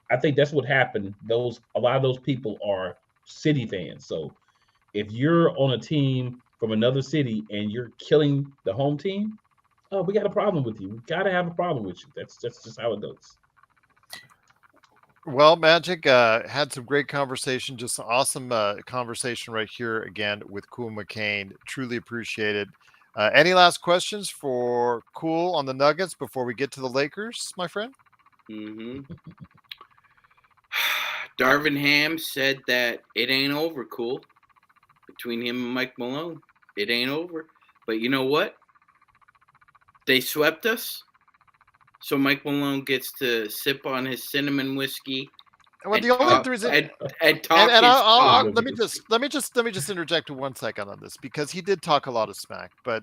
[SPEAKER 2] I think that's what happened. A lot of those people are city fans. So if you're on a team from another city and you're killing the home team, oh, we got a problem with you. We gotta have a problem with you. That's just how it goes.
[SPEAKER 1] Well, Magic, had some great conversation, just awesome conversation right here again with Cool McCain. Truly appreciate it. Any last questions for Cool on the Nuggets before we get to the Lakers, my friend?
[SPEAKER 3] Mm-hmm. Darvin Ham said that it ain't over, Cool. Between him and Mike Malone, it ain't over. But you know what? They swept us. So Mike Malone gets to sip on his cinnamon whiskey
[SPEAKER 1] Well,
[SPEAKER 3] and
[SPEAKER 1] the only
[SPEAKER 3] talk
[SPEAKER 1] reason,
[SPEAKER 3] and talk
[SPEAKER 1] and
[SPEAKER 3] his talk.
[SPEAKER 1] let me just interject 1 second on this because he did talk a lot of smack, but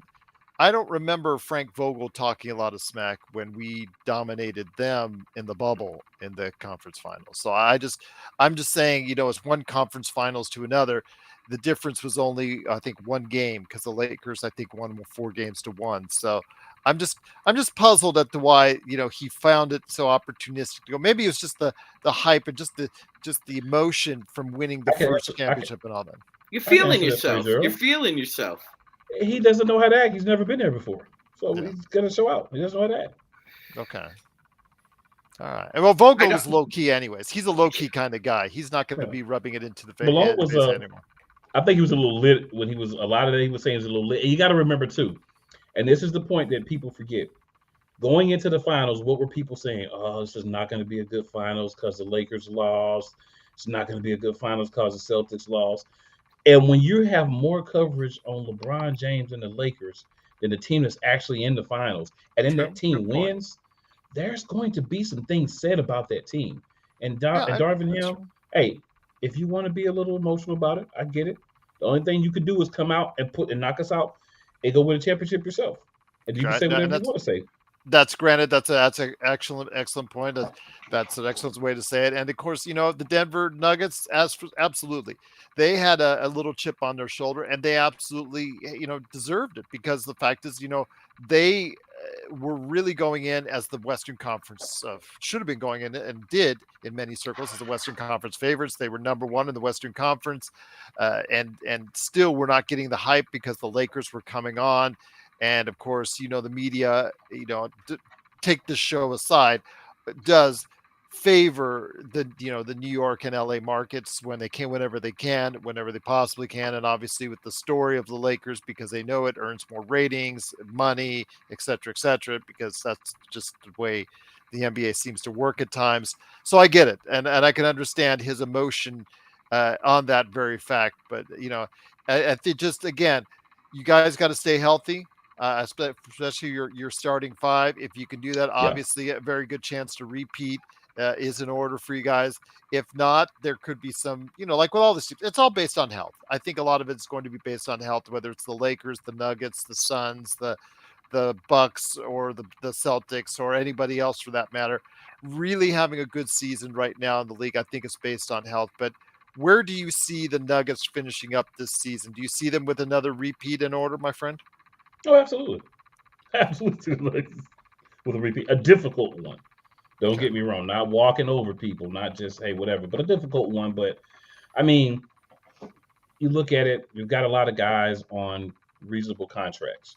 [SPEAKER 1] I don't remember Frank Vogel talking a lot of smack when we dominated them in the bubble in the conference finals. So I'm just saying, it's one conference finals to another. The difference was only, I think, one game because the Lakers, I think, won 4 games to 1. So I'm just, I'm just puzzled at the why, he found it so opportunistic to go. Maybe it was just the hype and just the emotion from winning the
[SPEAKER 2] I can
[SPEAKER 1] first
[SPEAKER 2] answer.
[SPEAKER 1] championship and all that.
[SPEAKER 3] You're
[SPEAKER 2] I can
[SPEAKER 3] feeling
[SPEAKER 2] answer that for you,
[SPEAKER 3] yourself. You're
[SPEAKER 2] Gerald.
[SPEAKER 3] feeling yourself.
[SPEAKER 2] He doesn't know how to act. He's never been there before, so
[SPEAKER 1] Yeah.
[SPEAKER 2] he's gonna show out. He doesn't know how to act.
[SPEAKER 1] Okay. All right. And well,
[SPEAKER 3] I
[SPEAKER 1] Vogel
[SPEAKER 3] don't.
[SPEAKER 1] was low key, anyways. He's a low key kind of guy. He's not going to
[SPEAKER 2] Yeah.
[SPEAKER 1] be rubbing it into the
[SPEAKER 2] Malone was
[SPEAKER 1] face anymore.
[SPEAKER 2] I think he was a little lit when he was a lot of that he was saying was a little lit. And you got to remember too, and this is the point that people forget. Going into the finals, what were people saying? Oh, this is not going to be a good finals because the Lakers lost. It's not going to be a good finals because the Celtics lost. And when you have more coverage on LeBron James and the Lakers than the team that's actually in the finals, and then that
[SPEAKER 1] True.
[SPEAKER 2] team
[SPEAKER 1] Good point.
[SPEAKER 2] wins, there's going to be some things said about that team.
[SPEAKER 1] Yeah,
[SPEAKER 2] And Darvin
[SPEAKER 1] that's
[SPEAKER 2] Ham,
[SPEAKER 1] true.
[SPEAKER 2] hey, if you want to be a little emotional about it, I get it. The only thing you could do is come out and knock us out and go win a championship yourself. And you can
[SPEAKER 1] Right.
[SPEAKER 2] say
[SPEAKER 1] And
[SPEAKER 2] whatever you
[SPEAKER 1] that's
[SPEAKER 2] want to say.
[SPEAKER 1] granted. That's an excellent point. That's an excellent way to say it. And of course, the Denver Nuggets, absolutely, they had a little chip on their shoulder, and they absolutely deserved it because the fact is, they were really going in as the Western Conference should have been going in and did in many circles as the Western Conference favorites. They were number one in the Western Conference, and still we're not getting the hype because the Lakers were coming on, and of course, the media, take this show aside, does favor the New York and LA markets when they can, whenever they possibly can, and obviously with the story of the Lakers because they know it earns more ratings, money, etc., because that's just the way the NBA seems to work at times. So I get it, and I can understand his emotion on that very fact. But I think just again, you guys got to stay healthy. Especially your starting five. If you can do that,
[SPEAKER 2] Yeah.
[SPEAKER 1] obviously a very good chance to repeat is in order for you guys. If not, there could be some, like with all this, it's all based on health. I think a lot of it's going to be based on health, whether it's the Lakers, the Nuggets, the Suns, the Bucks, or the Celtics, or anybody else for that matter. Really having a good season right now in the league, I think it's based on health. But where do you see the Nuggets finishing up this season? Do you see them with another repeat in order, my friend?
[SPEAKER 2] Oh, absolutely. Absolutely. With a repeat, a difficult one. Don't
[SPEAKER 1] Okay.
[SPEAKER 2] get me wrong. Not walking over people, not just, hey, whatever, but a difficult one. But I mean, you look at it, you've got a lot of guys on reasonable contracts.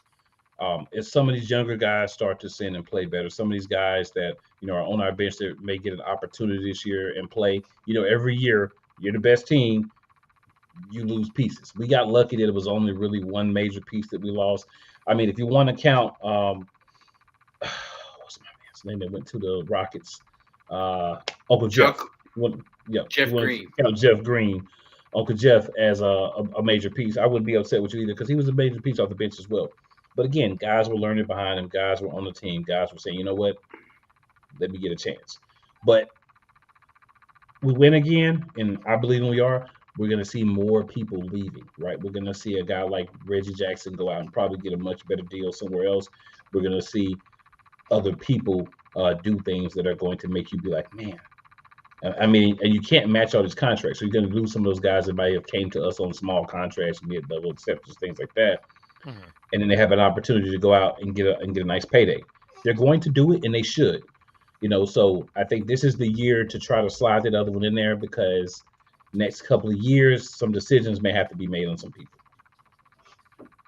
[SPEAKER 2] As some of these younger guys start to sin and play better, some of these guys that are on our bench that may get an opportunity this year and play. Every year you're the best team, you lose pieces. We got lucky that it was only really one major piece that we lost. I mean, if you want to count, what's my man's name that went to the Rockets? Uncle Jeff.
[SPEAKER 3] Chuck,
[SPEAKER 2] Yeah, you
[SPEAKER 3] Jeff
[SPEAKER 2] want to
[SPEAKER 3] Green.
[SPEAKER 2] count Jeff Green, Uncle Jeff as a major piece. I wouldn't be upset with you either because he was a major piece off the bench as well. But again, guys were learning behind him. Guys were on the team. Guys were saying, you know what, let me get a chance. But we win again, and I believe we are. We're going to see more people leaving, right? We're going to see a guy like Reggie Jackson go out and probably get a much better deal somewhere else. We're going to see other people do things that are going to make you be like, man. I mean, and you can't match all these contracts, so you're going to lose some of those guys that might have came to us on small contracts and get double acceptance, things like that,
[SPEAKER 1] Mhm.
[SPEAKER 2] and then they have an opportunity to go out and get a nice payday. They're going to do it, and they should. So I think this is the year to try to slide that other one in there because next couple of years, some decisions may have to be made on some people.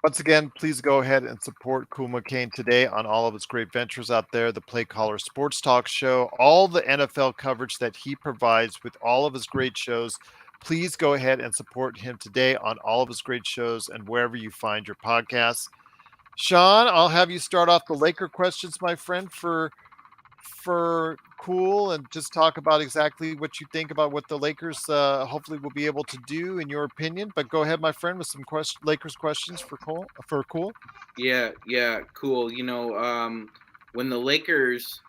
[SPEAKER 1] Once again, please go ahead and support Cool McCain today on all of his great ventures out there, the Play Caller Sports Talk Show, all the NFL coverage that he provides with all of his great shows. Please go ahead and support him today on all of his great shows and wherever you find your podcasts. Sean, I'll have you start off the Laker questions, my friend, for cool, and just talk about exactly what you think about what the Lakers hopefully will be able to do in your opinion. But go ahead, my friend, with some Lakers questions for cool.
[SPEAKER 3] Yeah, yeah, cool. When the Lakers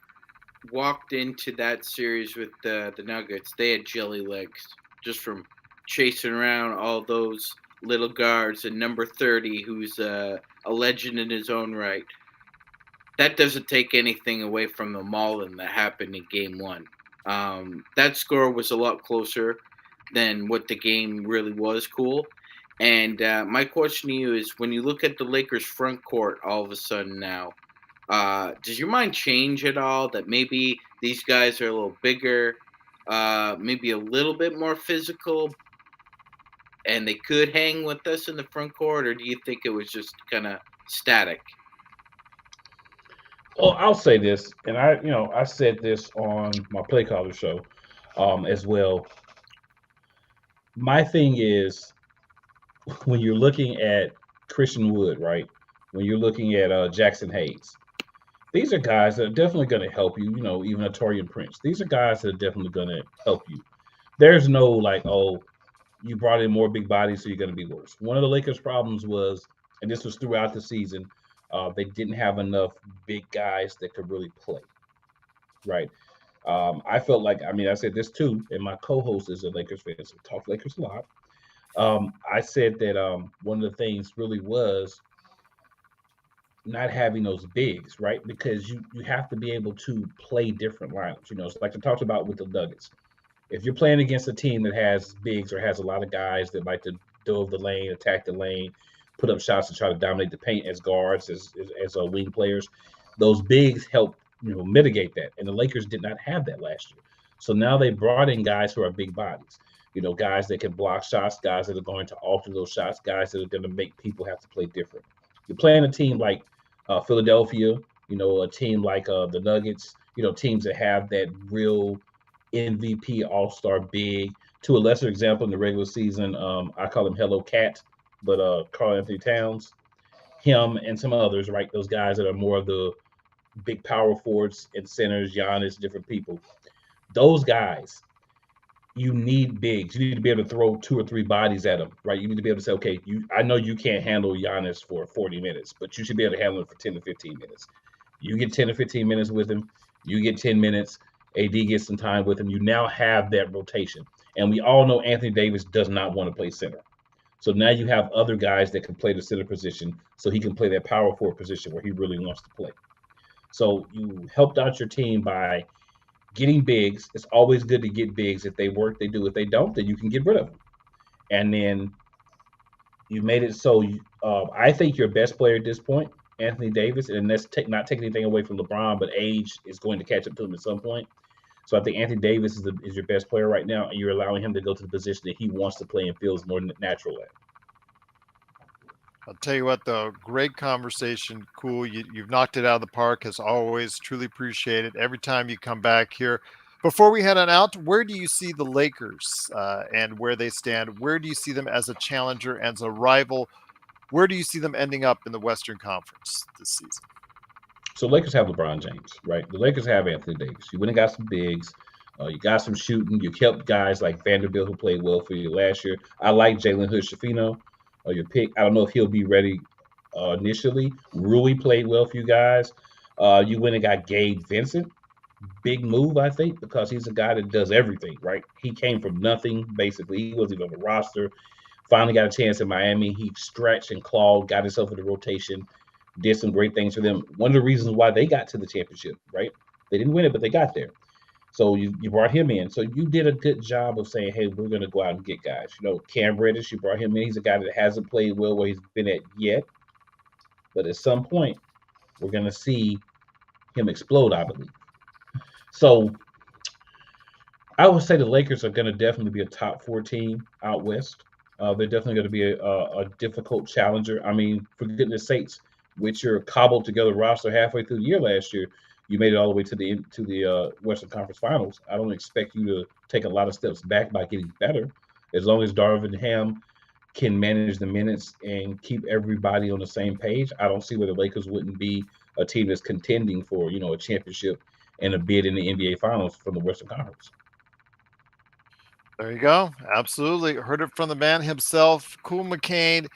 [SPEAKER 3] walked into that series with the Nuggets, they had jelly legs just from chasing around all those little guards and number 30, who's a legend in his own right. That doesn't take anything away from the Maulin that happened in Game One. That score was a lot closer than what the game really was. Cool. And my question to you is: when you look at the Lakers' front court, all of a sudden now, does your mind change at all? That maybe these guys are a little bigger, maybe a little bit more physical, and they could hang with us in the front court, or do you think it was just kind of static?
[SPEAKER 2] Well, I'll say this, and I said this on my Play Caller show, as well. My thing is when you're looking at Christian Wood, right? When you're looking at Jackson Hayes, these are guys that are definitely going to help you. Even a Torian Prince. These are guys that are definitely going to help you. There's no like, oh, you brought in more big bodies, so you're going to be worse. One of the Lakers' problems was, and this was throughout the season, they didn't have enough big guys that could really play, right? I felt like, I mean, I said this too, and my co-host is a Lakers fan, so we talk Lakers a lot. I said that one of the things really was not having those bigs, right? Because you have to be able to play different lineups. It's like I talked about with the Nuggets. If you're playing against a team that has bigs or has a lot of guys that like to dove the lane, attack the lane, put up shots to try to dominate the paint as guards, as wing players, those bigs help mitigate that. And the Lakers did not have that last year. So now they brought in guys who are big bodies. Guys that can block shots, guys that are going to alter those shots, guys that are going to make people have to play different. You're playing a team like Philadelphia, a team like the Nuggets, teams that have that real MVP All Star big. To a lesser example, in the regular season, I call him Hello Cat, but Karl Anthony Towns, him and some others, right? Those guys that are more of the big power forwards and centers, Giannis, different people. Those guys, you need bigs. You need to be able to throw two or three bodies at them, right? You need to be able to say, okay, I know you can't handle Giannis for 40 minutes, but you should be able to handle it for 10 to 15 minutes. You get 10 to 15 minutes with him, you get 10 minutes, AD gets some time with him. You now have that rotation. And we all know Anthony Davis does not want to play center. So now you have other guys that can play the center position so he can play that power forward position where he really wants to play. So you helped out your team by getting bigs. It's always good to get bigs. If they work, they do. If they don't, then you can get rid of them. And then you made it so I think your best player at this point, Anthony Davis, and that's not taking anything away from LeBron, but age is going to catch up to him at some point. So I think Anthony Davis is your best player right now, and you're allowing him to go to the position that he wants to play and feels more natural at.
[SPEAKER 1] I'll tell you what, though, great conversation. Cool. You've knocked it out of the park as always. Truly appreciate it. Every time you come back here. Before we head on out, where do you see the Lakers and where they stand? Where do you see them as a challenger and as a rival? Where do you see them ending up in the Western Conference this season?
[SPEAKER 2] So Lakers have LeBron James, right? The Lakers have Anthony Davis. You went and got some bigs. You got some shooting. You kept guys like Vanderbilt who played well for you last year. I like Jalen Hood-Schifino, your pick. I don't know if he'll be ready initially. Rui played well for you guys. You went and got Gabe Vincent. Big move, I think, because he's a guy that does everything, right? He came from nothing, basically. He wasn't even on the roster. Finally got a chance in Miami. He stretched and clawed, got himself in the rotation, did some great things for them. One of the reasons why they got to the championship, right? They didn't win it, but they got there. So you brought him in. So you did a good job of saying, hey, we're going to go out and get guys. Cam Reddish, you brought him in. He's a guy that hasn't played well where he's been at yet. But at some point, we're going to see him explode, I believe. So I would say the Lakers are going to definitely be a top 4 team out west. They're definitely going to be a difficult challenger. I mean, for goodness sakes, with your cobbled together roster halfway through the year last year, you made it all the way to the Western Conference Finals. I don't expect you to take a lot of steps back by getting better. As long as Darvin Ham can manage the minutes and keep everybody on the same page, I don't see where the Lakers wouldn't be a team that's contending for, a championship and a bid in the NBA Finals from the Western Conference.
[SPEAKER 1] There you go. Absolutely. Heard it from the man himself, Cool McCain.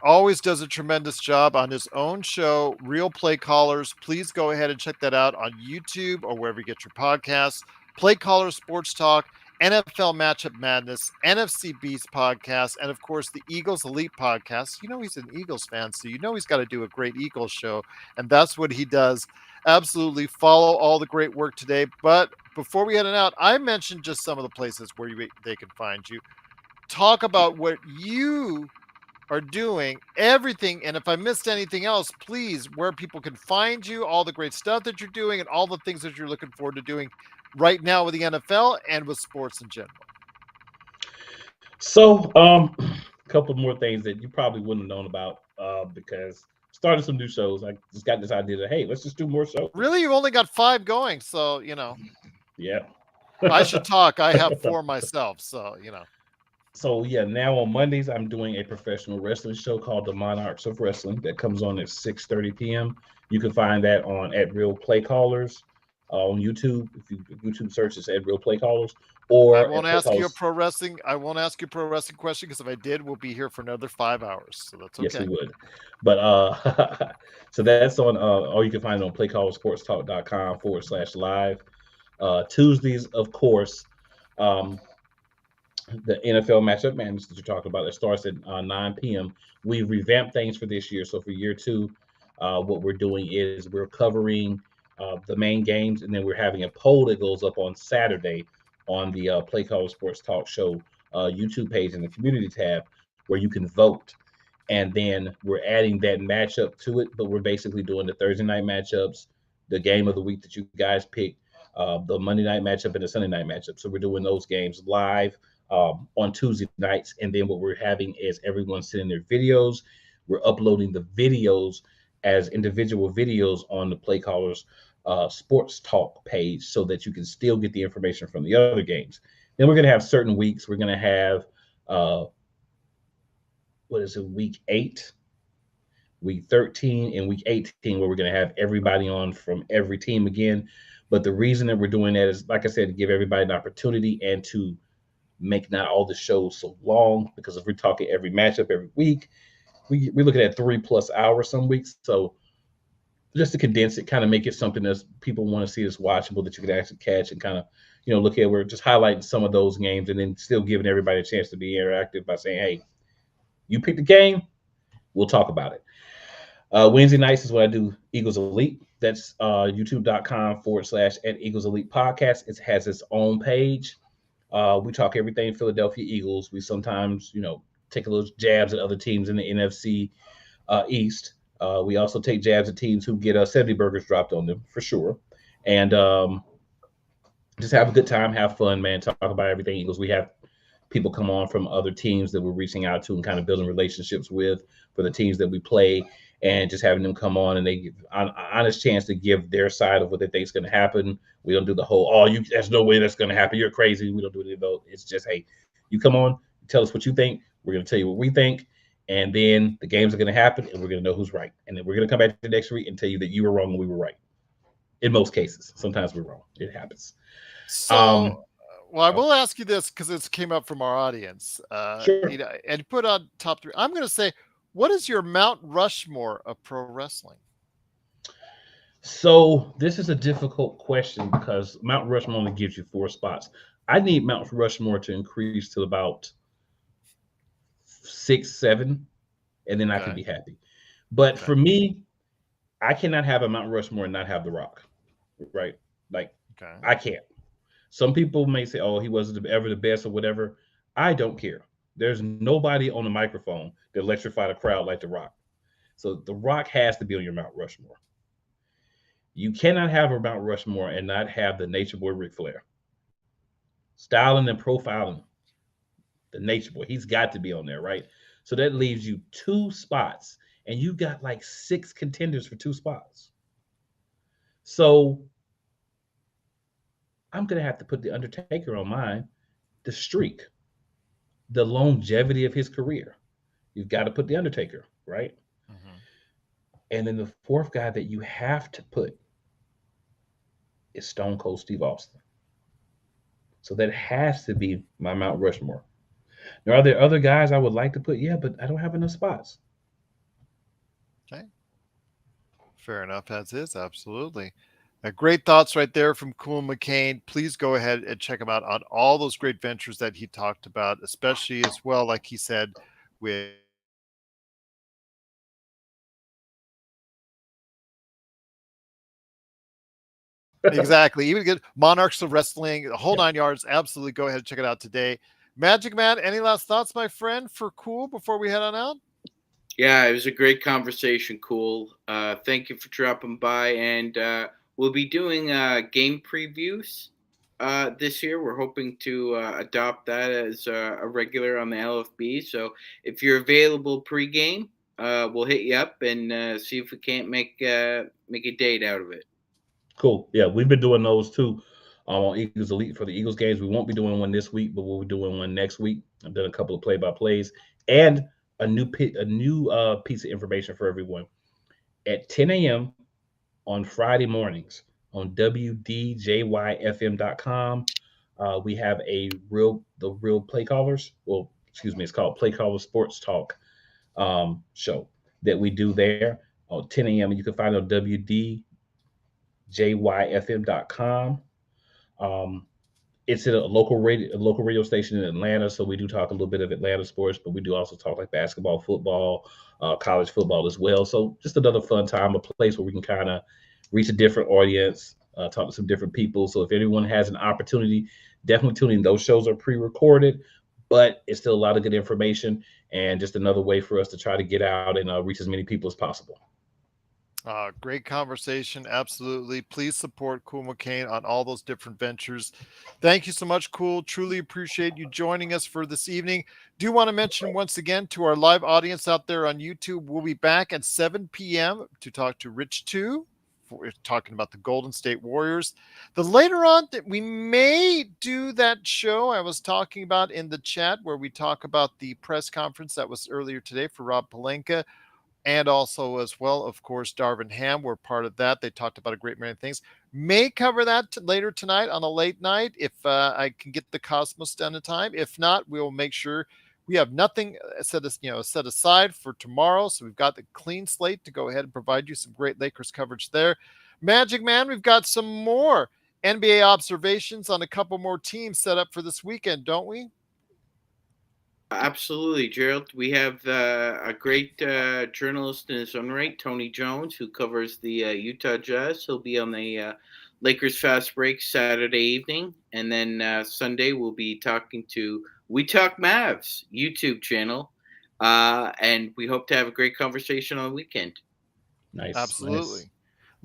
[SPEAKER 1] Always does a tremendous job on his own show, Real Play Callers. Please go ahead and check that out on YouTube or wherever you get your podcasts. Play Callers Sports Talk, NFL Matchup Madness, NFC Beast podcast, and of course the Eagles Elite podcast. You know he's an Eagles fan, so you know he's got to do a great Eagles show, and that's what he does. Absolutely follow all the great work today. But before we head on out, I mentioned just some of the places where they can find you. Talk about what you are doing, everything. And if I missed anything else, please, where people can find you, all the great stuff that you're doing, and all the things that you're looking forward to doing right now with the NFL and with sports in general.
[SPEAKER 2] So, a couple more things that you probably wouldn't have known about because started some new shows. I just got this idea that hey, let's just do more shows.
[SPEAKER 1] Really, you've only got 5 going, so
[SPEAKER 2] Yeah.
[SPEAKER 1] I should talk. I have 4 myself, so
[SPEAKER 2] So yeah, now on Mondays I'm doing a professional wrestling show called The Monarchs of Wrestling that comes on at 6:30 p.m. You can find that on at Real Play Callers on YouTube. If you YouTube search, it's at Real Play Callers
[SPEAKER 1] I
[SPEAKER 2] or
[SPEAKER 1] won't
[SPEAKER 2] at Play
[SPEAKER 1] ask you a
[SPEAKER 2] Callers.
[SPEAKER 1] pro wrestling. I won't ask you a pro wrestling question because if I did, we'll be here for another 5 hours. So that's
[SPEAKER 2] Yes,
[SPEAKER 1] okay.
[SPEAKER 2] we would. But so that's on or you can find it on playcallersportstalk.com/live. Tuesdays, of course, um, the NFL matchup madness that you're talking about. It starts at 9 p.m. We revamped things for this year. So for year two, what we're doing is we're covering the main games, and then we're having a poll that goes up on Saturday on the Play Caller Sports Talk Show YouTube page in the community tab where you can vote. And then we're adding that matchup to it, but we're basically doing the Thursday night matchups, the game of the week that you guys picked, the Monday night matchup, and the Sunday night matchup. So we're doing those games live on Tuesday nights. And then what we're having is everyone sending their videos. We're uploading the videos as individual videos on the Play Callers Sports Talk page so that you can still get the information from the other games. Then we're going to have certain weeks. We're going to have, what is it, week 13, and week 18, where we're going to have everybody on from every team again. But the reason that we're doing that is, like I said, to give everybody an opportunity and to make not all the shows so long, because if we're talking every matchup every week, we're looking at 3+ hours some weeks. So just to condense it, kind of make it something that people want to see that's watchable that you can actually catch and kind of, look at. We're just highlighting some of those games and then still giving everybody a chance to be interactive by saying, hey, you pick the game, we'll talk about it. Wednesday nights is what I do Eagles Elite. That's youtube.com/@ Eagles Elite Podcast. It has its own page. We talk everything Philadelphia Eagles. We sometimes, take a little jabs at other teams in the NFC East. We also take jabs at teams who get 70 burgers dropped on them for sure. And just have a good time, have fun, man. Talk about everything Eagles. We have people come on from other teams that we're reaching out to and kind of building relationships with for the teams that we play, and just having them come on and they give an honest chance to give their side of what they think is going to happen. We don't do the whole, oh, there's no way that's going to happen, you're crazy. We don't do any of those. It's just, hey, you come on, tell us what you think. We're going to tell you what we think. And then the games are going to happen and we're going to know who's right. And then we're going to come back the next week and tell you that you were wrong and we were right. In most cases, sometimes we're wrong. It happens.
[SPEAKER 1] So,
[SPEAKER 2] Um,
[SPEAKER 1] well, I will ask you this because this came up from our audience.
[SPEAKER 2] sure.
[SPEAKER 1] And you put on top 3. I'm going to say, what is your Mount Rushmore of pro wrestling?
[SPEAKER 2] So this is a difficult question because Mount Rushmore only gives you 4 spots. I need Mount Rushmore to increase to about 6, 7, and then I can
[SPEAKER 1] Okay.
[SPEAKER 2] be happy. But
[SPEAKER 1] Okay.
[SPEAKER 2] for me, I cannot have a Mount Rushmore and not have The Rock, right? Like
[SPEAKER 1] Okay.
[SPEAKER 2] I can't. Some people may say, "Oh, he wasn't ever the best" or whatever. I don't care. There's nobody on the microphone that electrified a crowd like The Rock. So The Rock has to be on your Mount Rushmore. You cannot have a Mount Rushmore and not have the Nature Boy Ric Flair. Styling and profiling the Nature Boy. He's got to be on there, right? So that leaves you 2 spots, and you got like 6 contenders for 2 spots. So I'm gonna have to put the Undertaker on mine. The streak, the longevity of his career. You've got to put the Undertaker, right?
[SPEAKER 1] Mhm.
[SPEAKER 2] And then the fourth guy that you have to put is Stone Cold Steve Austin. So that has to be my Mount Rushmore. Now, are there other guys I would like to put? Yeah, but I don't have enough spots.
[SPEAKER 1] Okay. Fair enough, as is. Absolutely. Great thoughts right there from Cool McCain. Please go ahead and check him out on all those great ventures that he talked about, especially as well, like he said, with exactly. Even get Monarchs of Wrestling, the whole
[SPEAKER 2] Yeah.
[SPEAKER 1] 9 yards. Absolutely. Go ahead and check it out today. Magic Man, any last thoughts, my friend, for Cool before we head on out?
[SPEAKER 3] Yeah, it was a great conversation. Cool. Thank you for dropping by, and we'll be doing game previews this year. We're hoping to adopt that as a regular on the LFB. So if you're available pregame, we'll hit you up and see if we can't make a date out of it.
[SPEAKER 2] Cool. Yeah, we've been doing those too on Eagles Elite for the Eagles games. We won't be doing one this week, but we'll be doing one next week. I've done a couple of play-by-plays and a new piece of information for everyone. At 10 a.m. on Friday mornings on WDJYFM.com, we have the real play callers. Well, excuse me, it's called Play Caller Sports Talk show that we do there on 10 a.m. You can find it on WDJYFM.com. Um, it's at a local radio station in Atlanta, so we do talk a little bit of Atlanta sports, but we do also talk like basketball, football, college football as well. So just another fun time, a place where we can kind of reach a different audience, talk to some different people. So if anyone has an opportunity, definitely tune in. Those shows are pre-recorded, but it's still a lot of good information and just another way for us to try to get out and reach as many people as possible.
[SPEAKER 1] Great conversation. Absolutely. Please support Cool McCain on all those different ventures. Thank you so much, Cool. Truly appreciate you joining us for this evening. Do want to mention once again to our live audience out there on YouTube, we'll be back at 7 p.m. to talk to Rich 2. We're talking about the Golden State Warriors. The later on that we may do that show I was talking about in the chat where we talk about the press conference that was earlier today for Rob Pelinka and also as well, of course, Darvin Ham were part of that. They talked about a great many things. May cover that later tonight on a late night if I can get the Cosmos done in time. If not, we will make sure we have nothing set aside for tomorrow. So we've got the clean slate to go ahead and provide you some great Lakers coverage there. Magic Man, we've got some more NBA observations on a couple more teams set up for this weekend, don't we?
[SPEAKER 3] Absolutely, Gerald. We have a great journalist in his own right, Tony Jones, who covers the Utah Jazz. He'll be on the Lakers Fast Break Saturday evening. And then Sunday, we'll be talking to We Talk Mavs YouTube channel. And we hope to have a great conversation on the weekend.
[SPEAKER 2] Nice, nice.
[SPEAKER 1] Absolutely.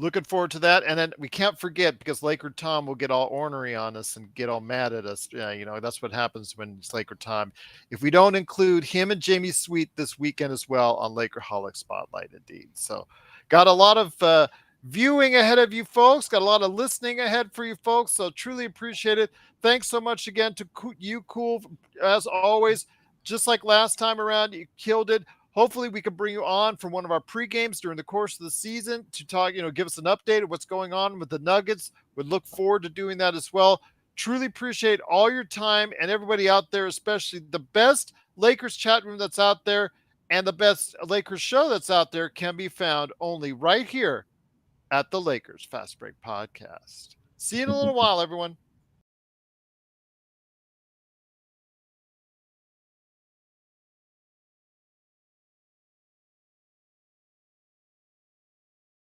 [SPEAKER 1] Looking forward to that. And then we can't forget because Laker Tom will get all ornery on us and get all mad at us. That's what happens when it's Laker time. If we don't include him and Jamie Sweet this weekend as well on Lakerholic Spotlight, indeed. So, got a lot of viewing ahead of you folks, got a lot of listening ahead for you folks. So, truly appreciate it. Thanks so much again to you, Cool, as always. Just like last time around, you killed it. Hopefully, we can bring you on from one of our pre-games during the course of the season to talk, give us an update of what's going on with the Nuggets. Would look forward to doing that as well. Truly appreciate all your time and everybody out there, especially the best Lakers chat room that's out there and the best Lakers show that's out there can be found only right here at the Lakers Fast Break Podcast. See you in a little while, everyone.